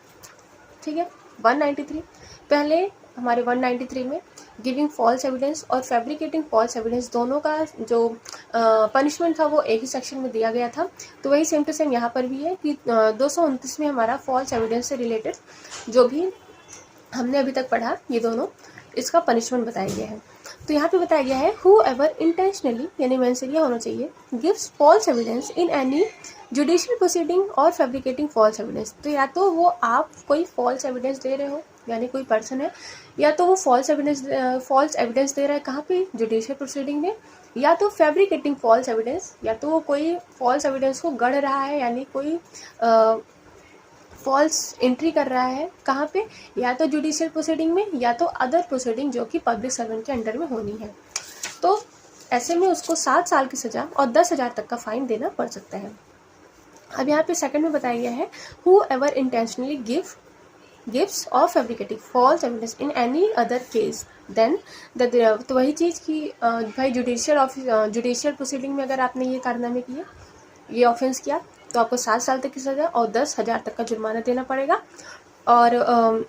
ठीक है, 193 पहले हमारे 193 में गिविंग फॉल्स एविडेंस और फैब्रिकेटिंग फॉल्स एविडेंस दोनों का जो पनिशमेंट था वो एक ही सेक्शन में दिया गया था। तो वही सेम टू सेम यहाँ पर भी है कि 229 में हमारा फॉल्स एविडेंस से रिलेटेड जो भी हमने अभी तक पढ़ा, ये दोनों इसका पनिशमेंट बताया गया है। तो यहाँ पे बताया गया है हु एवर इंटेंशनली, यानी मेंशन होना चाहिए, gives false evidence in any judicial proceeding और फैब्रिकेटिंग फॉल्स एविडेंस। तो या तो वो आप कोई फॉल्स एविडेंस दे रहे हो, यानी कोई पर्सन है, या तो वो फॉल्स एविडेंस दे रहा है कहाँ पे, जुडिशियल प्रोसीडिंग में, या तो फैब्रिकेटिंग फॉल्स एविडेंस, या तो वो कोई फॉल्स एविडेंस को गढ़ रहा है, यानी कोई फॉल्स एंट्री कर रहा है कहाँ पे, या तो जुडिशियल प्रोसीडिंग में या तो अदर प्रोसीडिंग जो कि पब्लिक सर्वेंट के अंडर में होनी है। तो ऐसे में उसको 7 साल की सज़ा और 10,000 तक का फाइन देना पड़ सकता है। अब यहाँ पे सेकंड में बताया गया है हु एवर इंटेंशनली गिव्स और fabricating false evidence in any other case then तो वही चीज़ कि भाई जुडिशियल प्रोसीडिंग में अगर आपने ये कारनामे किए, ये ऑफेंस किया, तो आपको 7 साल तक की सज़ा और 10,000 तक का जुर्माना देना पड़ेगा। और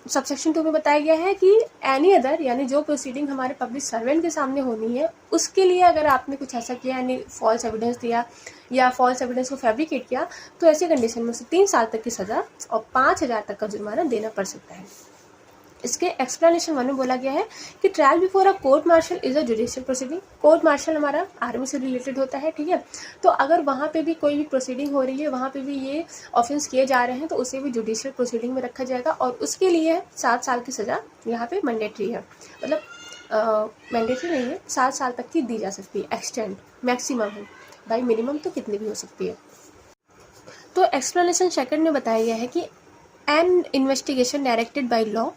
सबसेक्शन 2 में बताया गया है कि एनी अदर यानी जो प्रोसीडिंग हमारे पब्लिक सर्वेंट के सामने होनी है उसके लिए अगर आपने कुछ ऐसा किया यानी फॉल्स एविडेंस दिया या फॉल्स एविडेंस को फैब्रिकेट किया, तो ऐसी कंडीशन में से 3 साल तक की सज़ा और 5,000 तक का जुर्माना देना पड़ सकता है। इसके एक्सप्लेनेशन 1 में बोला गया है कि trial before a court martial is a judicial proceeding. Court martial हमारा आर्मी से रिलेटेड होता है, ठीक है। तो अगर वहाँ पे भी कोई भी प्रोसीडिंग हो रही है, वहाँ पे भी ये ऑफेंस किए जा रहे हैं, तो उसे भी जुडिशियल प्रोसीडिंग में रखा जाएगा और उसके लिए 7 साल की सज़ा यहाँ पे मैंडेटरी है, मतलब मैंडेटरी नहीं है, 7 साल तक की दी जा सकती है, एक्सटेंड मैक्सिमम है, भाई मिनिमम तो कितनी भी हो सकती है। तो एक्सप्लेनेशन सेकंड में बताया गया है कि an investigation directed by law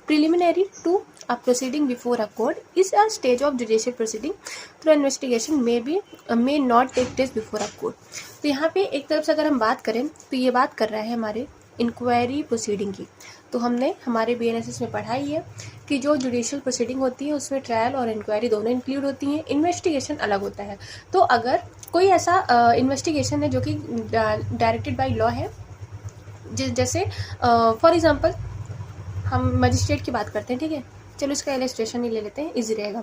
preliminary to a proceeding before a court is a stage of judicial proceeding through investigation may not take place before a court। तो यहाँ पे एक तरफ से अगर हम बात करें तो ये बात कर रहा है हमारे इंक्वायरी प्रोसीडिंग की। तो हमने हमारे BNSS में पढ़ाई है कि जो जुडिशियल प्रोसीडिंग होती है उसमें ट्रायल और इंक्वायरी दोनों इंक्लूड होती हैं, इन्वेस्टिगेशन अलग होता है। तो अगर कोई ऐसा इन्वेस्टिगेशन है जो कि डायरेक्टेड बाय लॉ है, जैसे फॉर एग्जांपल हम मजिस्ट्रेट की बात करते हैं, ठीक है, चलो इसका इलस्ट्रेशन ही ले लेते हैं, इजी रहेगा।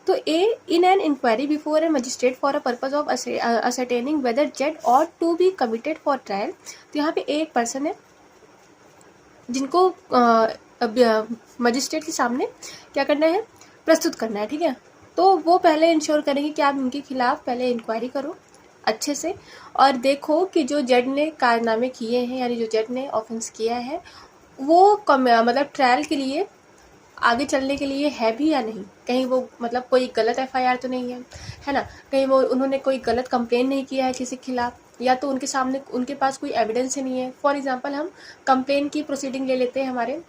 तो in an inquiry before a magistrate for a purpose of ascertaining whether Z ought to be committed for trial. तो यहाँ पे एक पर्सन है जिनको मजिस्ट्रेट के सामने क्या करना है, प्रस्तुत करना है, ठीक है। तो वो पहले इंश्योर करेंगे कि आप उनके खिलाफ पहले इंक्वायरी करो अच्छे से और देखो कि जो जज ने कारनामे किए हैं यानी जो जज ने ऑफेंस किया है वो मतलब ट्रायल के लिए आगे चलने के लिए है भी या नहीं, कहीं वो मतलब कोई गलत FIR तो नहीं है ना, कहीं वो उन्होंने कोई गलत कंप्लेन नहीं किया है किसी के खिलाफ, या तो उनके सामने उनके पास कोई एविडेंस ही नहीं है। फॉर एग्जांपल हम कंप्लेन की प्रोसीडिंग ले लेते हैं हमारे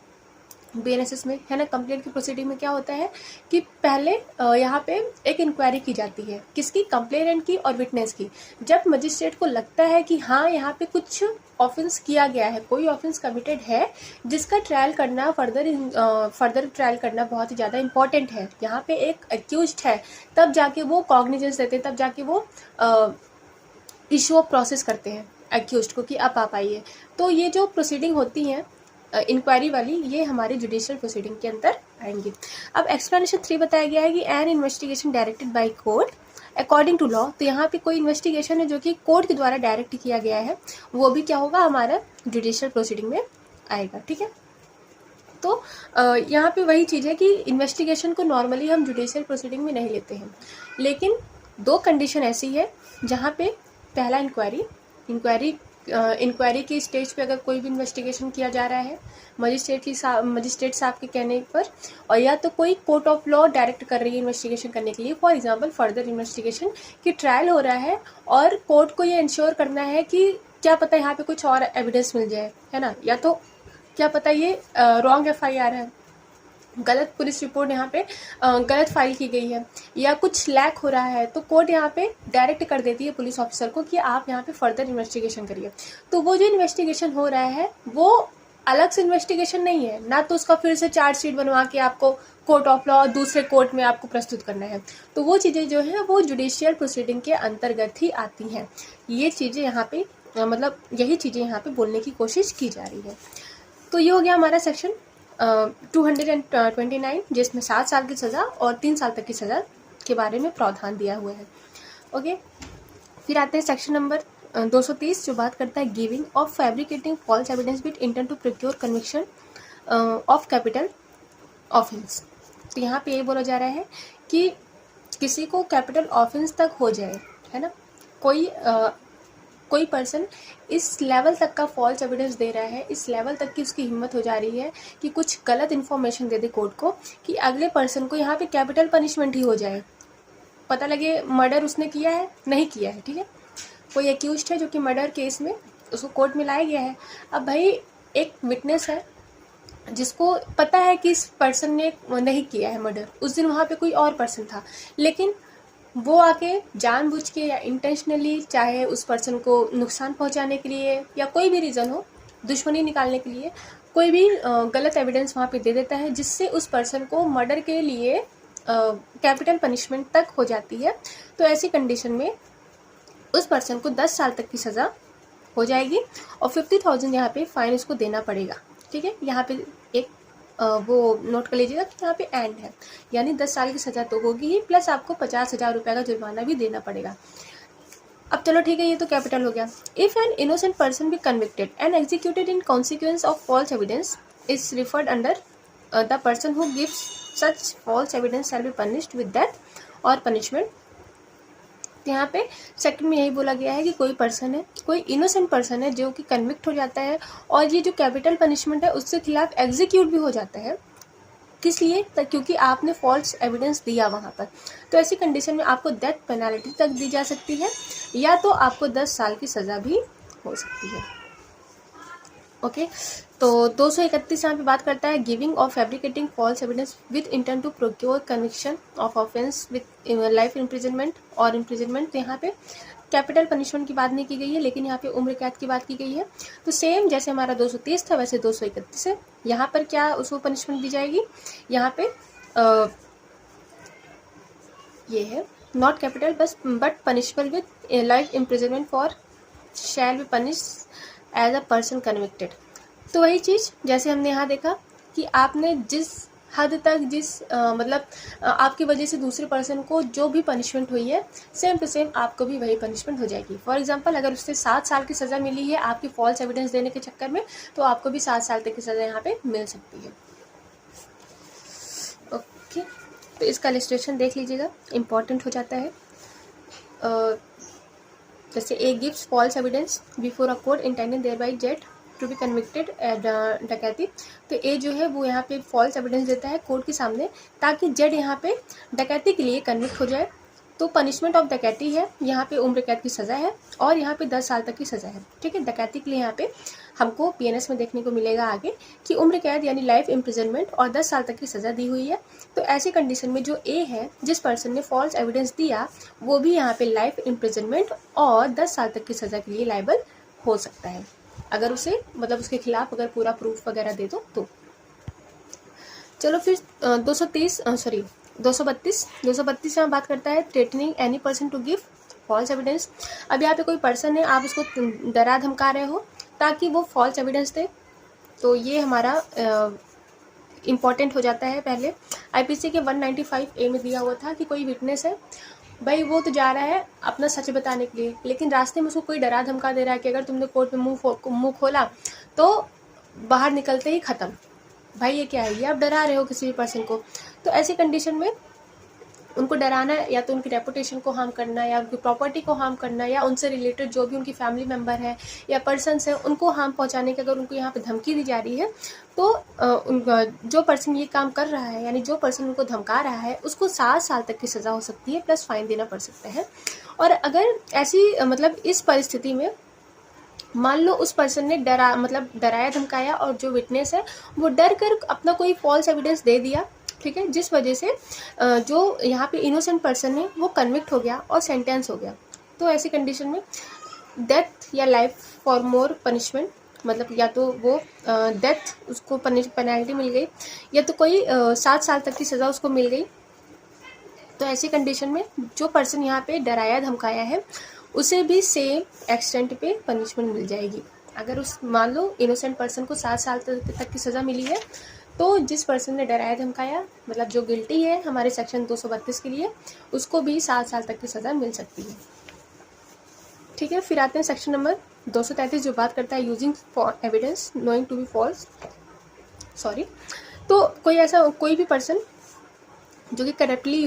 BNSS में, है ना। कंप्लेंट की प्रोसीडिंग में क्या होता है कि पहले यहाँ पे एक इंक्वायरी की जाती है, किसकी, कंप्लेनेंट की और विटनेस की। जब मजिस्ट्रेट को लगता है कि हाँ यहाँ पे कुछ ऑफेंस किया गया है, कोई ऑफेंस कमिटेड है जिसका ट्रायल करना फर्दर ट्रायल करना बहुत ही ज़्यादा इंपॉर्टेंट है, यहाँ पे एक एक्यूज्ड है, तब जाके वो कॉग्निजेंस देते हैं, तब जाके वो इशू ऑफ प्रोसेस करते हैं एक्यूज्ड को कि आप आइए। तो ये जो प्रोसीडिंग होती हैं इंक्वायरी वाली, ये हमारे जुडिशियल प्रोसीडिंग के अंदर आएंगी। अब एक्सप्लेनेशन 3 बताया गया है कि an investigation directed by court according to law. तो यहाँ पे कोई इन्वेस्टिगेशन है जो कि कोर्ट के द्वारा डायरेक्ट किया गया है, वो भी क्या होगा, हमारा जुडिशियल प्रोसीडिंग में आएगा, ठीक है। तो यहाँ पे वही चीज़ है कि इन्वेस्टिगेशन को नॉर्मली हम जुडिशियल प्रोसीडिंग में नहीं लेते हैं, लेकिन 2 कंडीशन ऐसी है जहाँ पे पहला इंक्वायरी की स्टेज पे अगर कोई भी इन्वेस्टिगेशन किया जा रहा है मजिस्ट्रेट साहब के कहने पर, और या तो कोई कोर्ट ऑफ लॉ डायरेक्ट कर रही है इन्वेस्टिगेशन करने के लिए, फॉर एग्जांपल फर्दर इन्वेस्टिगेशन की ट्रायल हो रहा है और कोर्ट को ये इंश्योर करना है कि क्या पता यहाँ पे कुछ और एविडेंस मिल जाए, है ना, या तो क्या पता ये रॉन्ग FIR है, गलत पुलिस रिपोर्ट यहाँ पे गलत फाइल की गई है, या कुछ लैक हो रहा है, तो कोर्ट यहाँ पे डायरेक्ट कर देती है पुलिस ऑफिसर को कि आप यहाँ पे फर्दर इन्वेस्टिगेशन करिए। तो वो जो इन्वेस्टिगेशन हो रहा है वो अलग से इन्वेस्टिगेशन नहीं है ना, तो उसका फिर से चार्जशीट बनवा के आपको कोर्ट ऑफ लॉ दूसरे कोर्ट में आपको प्रस्तुत करना है। तो वो चीज़ें जो है वो जुडिशियल प्रोसीडिंग के अंतर्गत ही आती हैं। ये चीज़ें यहाँ पे मतलब यही चीज़ें यहाँ पे बोलने की कोशिश की जा रही है। तो ये हो गया हमारा सेक्शन 229, जिसमें 7 साल की सज़ा और 3 साल तक की सज़ा के बारे में प्रावधान दिया हुआ है। ओके, फिर आते हैं सेक्शन नंबर 230 जो बात करता है giving of fabricating false evidence with intent to procure conviction of capital offence. तो यहाँ पे ये बोला जा रहा है कि किसी को कैपिटल ऑफेंस तक हो जाए, है ना, कोई पर्सन इस लेवल तक का फॉल्स एविडेंस दे रहा है, इस लेवल तक की उसकी हिम्मत हो जा रही है कि कुछ गलत इन्फॉर्मेशन दे दे कोर्ट को कि अगले पर्सन को यहाँ पे कैपिटल पनिशमेंट ही हो जाए, पता लगे मर्डर उसने किया है नहीं किया है, ठीक है। कोई एक्यूज्ड है जो कि मर्डर केस में उसको कोर्ट में लाया गया है। अब भाई एक विटनेस है जिसको पता है कि इस पर्सन ने नहीं किया है मर्डर, उस दिन वहाँ पे कोई और पर्सन था, लेकिन वो आके जानबूझ के या इंटेंशनली, चाहे उस पर्सन को नुकसान पहुंचाने के लिए या कोई भी रीज़न हो, दुश्मनी निकालने के लिए, कोई भी गलत एविडेंस वहाँ पे दे देता है, जिससे उस पर्सन को मर्डर के लिए कैपिटल पनिशमेंट तक हो जाती है। तो ऐसी कंडीशन में उस पर्सन को 10 साल तक की सज़ा हो जाएगी और 50,000 यहाँ पे फाइन उसको देना पड़ेगा। ठीक है, यहाँ पे एक वो नोट कर लीजिएगा कि यहाँ पे एंड है, यानी 10 साल की सज़ा तो होगी ही, प्लस आपको 50,000 रुपये का जुर्माना भी देना पड़ेगा। अब चलो ठीक है, ये तो कैपिटल हो गया। If an innocent person be convicted and executed in consequence of false evidence is referred under the person who gives such false evidence shall be punished with death और पनिशमेंट। यहाँ पे सेकंड में यही बोला गया है कि कोई पर्सन है, कोई इनोसेंट पर्सन है जो कि कन्विक्ट हो जाता है और ये जो कैपिटल पनिशमेंट है उसके खिलाफ एग्जीक्यूट भी हो जाता है। किस लिए? क्योंकि आपने फॉल्स एविडेंस दिया वहाँ पर। तो ऐसी कंडीशन में आपको डेथ पेनल्टी तक दी जा सकती है या तो आपको 10 साल की सज़ा भी हो सकती है। ओके, तो 231 यहाँ पे बात करता है गिविंग और fabricating false evidence with intent to procure conviction of offence with life imprisonment और इम्प्रिजनमेंट। तो यहाँ पे कैपिटल पनिशमेंट की बात नहीं की गई है, लेकिन यहाँ पे उम्र कैद की बात की गई है। तो सेम जैसे हमारा 230 था वैसे 231 है। यहाँ पर क्या उसको पनिशमेंट दी जाएगी? यहाँ पे ये है not capital but punishable with life imprisonment for shall be punish as a person convicted. तो वही चीज़ जैसे हमने यहाँ देखा कि आपने जिस हद तक मतलब आपकी वजह से दूसरे पर्सन को जो भी पनिशमेंट हुई है सेम टू सेम आपको भी वही पनिशमेंट हो जाएगी। फॉर एग्जांपल अगर उससे 7 साल की सज़ा मिली है आपकी फॉल्स एविडेंस देने के चक्कर में, तो आपको भी 7 साल तक की सज़ा यहाँ पे मिल सकती है। ओके, तो इसका इलस्ट्रेशन देख लीजिएगा, इम्पॉर्टेंट हो जाता है। जैसे A gives false evidence before a court intending thereby Z to be convicted dacoity. तो ए जो है वो यहाँ पे फॉल्स एविडेंस देता है कोर्ट के सामने ताकि जज यहाँ पे डकैती के लिए कन्विक्ट हो जाए। तो पनिशमेंट ऑफ डकैती है, यहाँ पे उम्र कैद की सज़ा है और यहाँ पे 10 साल तक की सज़ा है। ठीक है, डकैती के लिए यहाँ पे हमको पीएनएस में देखने को मिलेगा आगे कि उम्र कैद यानी लाइफ इम्प्रिजनमेंट और 10 साल तक की सज़ा दी हुई है। तो ऐसी कंडीशन में जो ए है, जिस पर्सन ने फॉल्स एविडेंस दिया, वो भी यहाँ पे लाइफ इम्प्रिजनमेंट और 10 साल तक की सज़ा के लिए लायबल हो सकता है, अगर उसे मतलब उसके खिलाफ अगर पूरा प्रूफ वगैरह दे दो तो। चलो फिर 232 में बात करता है threatening any person to give false evidence. अब यहाँ पे कोई पर्सन है, आप उसको डरा धमका रहे हो ताकि वो फॉल्स एविडेंस दे, तो ये हमारा इम्पॉर्टेंट हो जाता है। पहले आईपीसी के 195A में दिया हुआ था कि कोई विटनेस है, भाई वो तो जा रहा है अपना सच बताने के लिए, लेकिन रास्ते में उसको कोई डरा धमका दे रहा है कि अगर तुमने कोर्ट में मुंह खोला तो बाहर निकलते ही ख़त्म। भाई ये क्या है? ये आप डरा रहे हो किसी भी पर्सन को। तो ऐसी कंडीशन में उनको डराना या तो उनकी रेपुटेशन को हार्म करना या उनकी प्रॉपर्टी को हार्म करना या उनसे रिलेटेड जो भी उनकी फैमिली मेम्बर है या पर्सन्स हैं उनको हार्म पहुंचाने की अगर उनको यहाँ पे धमकी दी जा रही है, तो उनका जो पर्सन ये काम कर रहा है यानी जो पर्सन उनको धमका रहा है उसको 7 साल तक की सज़ा हो सकती है, प्लस फाइन देना पड़ सकता है। और अगर ऐसी मतलब इस परिस्थिति में मान लो उस पर्सन ने डराया धमकाया और जो विटनेस है वो डर कर अपना कोई फॉल्स एविडेंस दे दिया, ठीक है, जिस वजह से जो यहाँ पे इनोसेंट पर्सन है वो कन्विक्ट हो गया और सेंटेंस हो गया। तो ऐसी कंडीशन में डेथ या लाइफ फॉर मोर पनिशमेंट, मतलब या तो वो डेथ उसको पेनल्टी मिल गई या तो कोई 7 साल तक की सज़ा उसको मिल गई। तो ऐसी कंडीशन में जो पर्सन यहाँ पे डराया धमकाया है उसे भी सेम एक्सटेंट पे पनिशमेंट मिल जाएगी। अगर उस मान लो इनोसेंट पर्सन को 7 साल तक की सज़ा मिली है, तो जिस पर्सन ने डराया धमकाया मतलब जो गिल्टी है हमारे सेक्शन 232 के लिए, उसको भी 7 साल तक की सज़ा मिल सकती है। ठीक है, फिर आते हैं सेक्शन नंबर 233 जो बात करता है using evidence knowing to be false. तो कोई भी पर्सन जो कि correctly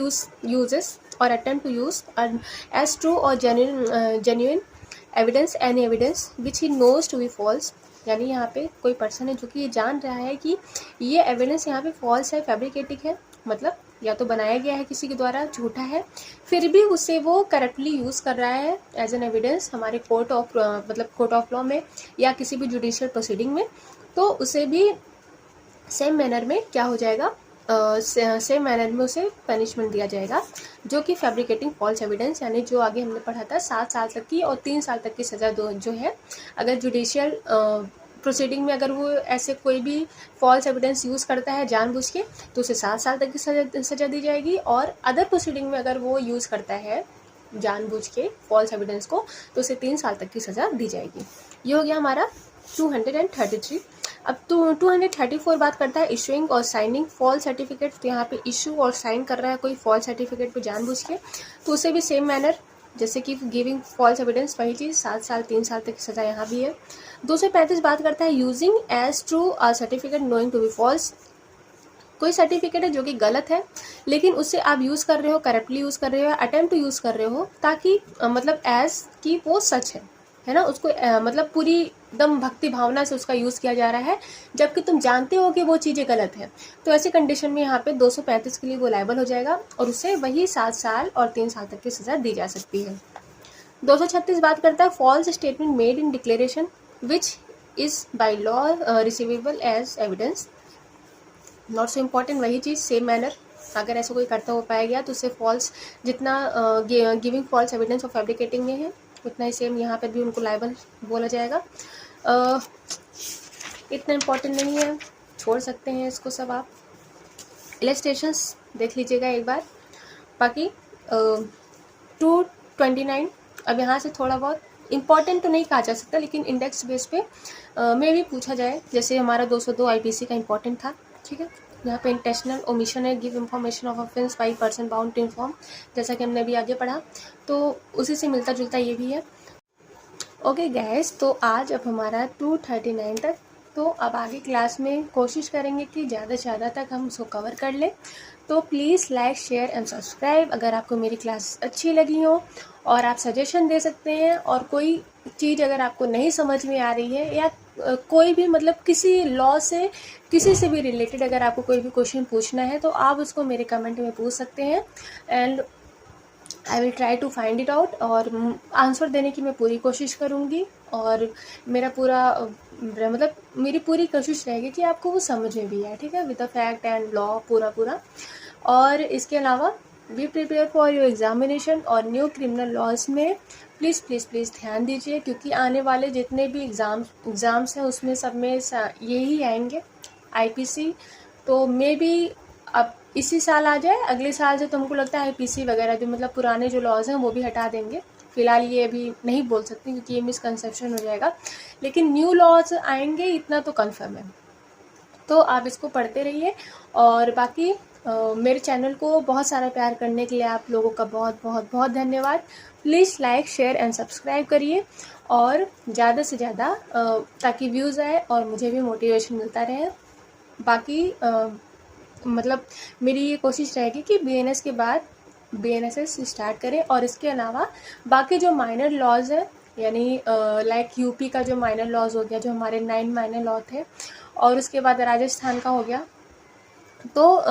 uses or attempt to use as true or genuine evidence any evidence which he knows to be false, यानी यहाँ पे कोई पर्सन है जो कि ये जान रहा है कि ये एविडेंस यहाँ पे फॉल्स है, फैब्रिकेटिंग है, मतलब या तो बनाया गया है किसी के द्वारा, झूठा है, फिर भी उसे वो करेक्टली यूज़ कर रहा है एज एन एविडेंस हमारे कोर्ट ऑफ लॉ में या किसी भी जुडिशियल प्रोसीडिंग में, तो उसे भी सेम मैनर में क्या हो जाएगा, सेम मैनर में उसे पनिशमेंट दिया जाएगा, जो कि फैब्रिकेटिंग फॉल्स एविडेंस, यानी जो आगे हमने पढ़ा था 7 साल तक की और 3 साल तक की सज़ा जो है, अगर जुडिशियल प्रोसीडिंग में अगर वो ऐसे कोई भी फॉल्स एविडेंस यूज़ करता है जानबूझ के, तो उसे 7 साल तक की सज़ा दी जाएगी, और अदर प्रोसीडिंग में अगर वो यूज़ करता है जानबूझ के फॉल्स एविडेंस को, तो उसे 3 साल तक की सज़ा दी जाएगी। ये हो गया हमारा 233। अब 234 बात करता है इशूइंग और साइनिंग फॉल्स सर्टिफिकेट। तो यहाँ पे इशू और साइन कर रहा है कोई फॉल्स सर्टिफिकेट पे जानबूझ के, तो उसे भी सेम मैनर जैसे कि गिविंग फॉल्स एविडेंस, वही चीज़ 7 साल 3 साल तक की सज़ा यहाँ भी है। 235 बात करता है using as true a certificate knowing to be false. कोई सर्टिफिकेट है जो कि गलत है, लेकिन उससे आप यूज़ कर रहे हो, करप्टली यूज़ कर रहे हो, अटेम्प्ट टू यूज़ कर रहे हो, ताकि मतलब एज कि वो सच है ना, उसको मतलब पूरी एकदम भक्ति भावना से उसका यूज़ किया जा रहा है, जबकि तुम जानते हो कि वो चीज़ें गलत है। तो ऐसी कंडीशन में यहाँ पे 235 के लिए वो लायबल हो जाएगा, और उसे वही 7 साल और 3 साल तक की सज़ा दी जा सकती है। 236 बात करता है false statement made in declaration which is by law receivable as evidence. Not so important, वही चीज़ सेम मैनर, अगर ऐसा कोई करता हो पाया गया तो उससे फॉल्स जितना गिविंग फॉल्स एविडेंस और फैब्रिकेटिंग में है, उतना ही सेम यहाँ पर भी उनको लायबल बोला जाएगा। इतना इम्पोर्टेंट नहीं है, छोड़ सकते हैं इसको सब आप। इलस्ट्रेशंस देख लीजिएगा एक बार। बाकी 229, अब यहाँ से थोड़ा बहुत इम्पॉर्टेंट तो नहीं कहा जा सकता, लेकिन इंडेक्स बेस पे में भी पूछा जाए, जैसे हमारा 202 IPC का इम्पॉर्टेंट था, ठीक है। यहाँ पे इंटेंशनल ओमिशन है, give information of offence by person bound to inform, जैसा कि हमने अभी आगे पढ़ा, तो उसी से मिलता जुलता ये भी है। ओके गैस, तो आज अब हमारा 239 तक, तो अब आगे क्लास में कोशिश करेंगे कि ज़्यादा से ज़्यादा तक हम उसको कवर कर लें। तो please like share and subscribe अगर आपको मेरी क्लास अच्छी लगी हो, और आप सजेशन दे सकते हैं, और कोई चीज़ अगर आपको नहीं समझ में आ रही है, या कोई भी मतलब किसी लॉ से किसी से भी रिलेटेड अगर आपको कोई भी क्वेश्चन पूछना है, तो आप उसको मेरे कमेंट में पूछ सकते हैं, and I will try to find it out, और आंसर देने की मैं पूरी कोशिश करूँगी, और मेरा पूरा मतलब मेरी पूरी कोशिश रहेगी कि आपको वो समझ में भी आए, ठीक है, with the fact and law पूरा। और इसके अलावा be prepare for your examination, और न्यू क्रिमिनल लॉज में प्लीज़ ध्यान दीजिए, क्योंकि आने वाले जितने भी एग्ज़ाम्स हैं उसमें सब में यही आएंगे IPC। तो मे बी अब इसी साल आ जाए, अगले साल से तो हमको लगता है IPC वगैरह जो मतलब पुराने जो लॉज हैं वो भी हटा देंगे। फ़िलहाल ये अभी नहीं बोल सकती, क्योंकि ये मिसकंसेप्शन हो जाएगा, लेकिन न्यू लॉज आएंगे इतना तो कन्फर्म है। तो आप इसको पढ़ते रहिए, और बाकी मेरे चैनल को बहुत सारा प्यार करने के लिए आप लोगों का बहुत धन्यवाद। Please like share and subscribe करिए, और ज़्यादा से ज़्यादा ताकि व्यूज़ आए और मुझे भी मोटिवेशन मिलता रहे। बाकी मतलब मेरी ये कोशिश रहेगी कि BNS के बाद BNSS स्टार्ट करें, और इसके अलावा बाकी जो माइनर लॉज है, यानी लाइक UP का जो माइनर लॉज हो गया, जो हमारे 9 माइनर लॉ थे, और उसके बाद राजस्थान का हो गया, तो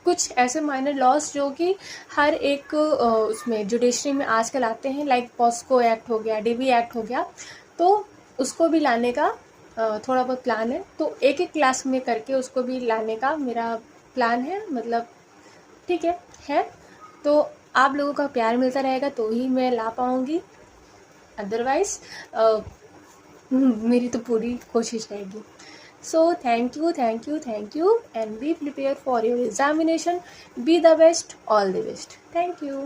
कुछ ऐसे माइनर लॉज जो कि हर एक उसमें जुडिशरी में आजकल आते हैं, लाइक पॉस्को एक्ट हो गया, DB एक्ट हो गया, तो उसको भी लाने का थोड़ा बहुत प्लान है। तो एक क्लास में करके उसको भी लाने का मेरा प्लान है, मतलब ठीक है। तो आप लोगों का प्यार मिलता रहेगा तो ही मैं ला पाऊँगी, अदरवाइज़ मेरी तो पूरी कोशिश रहेगी। So thank you, and be prepared for your examination. Be the best, all the best. Thank you.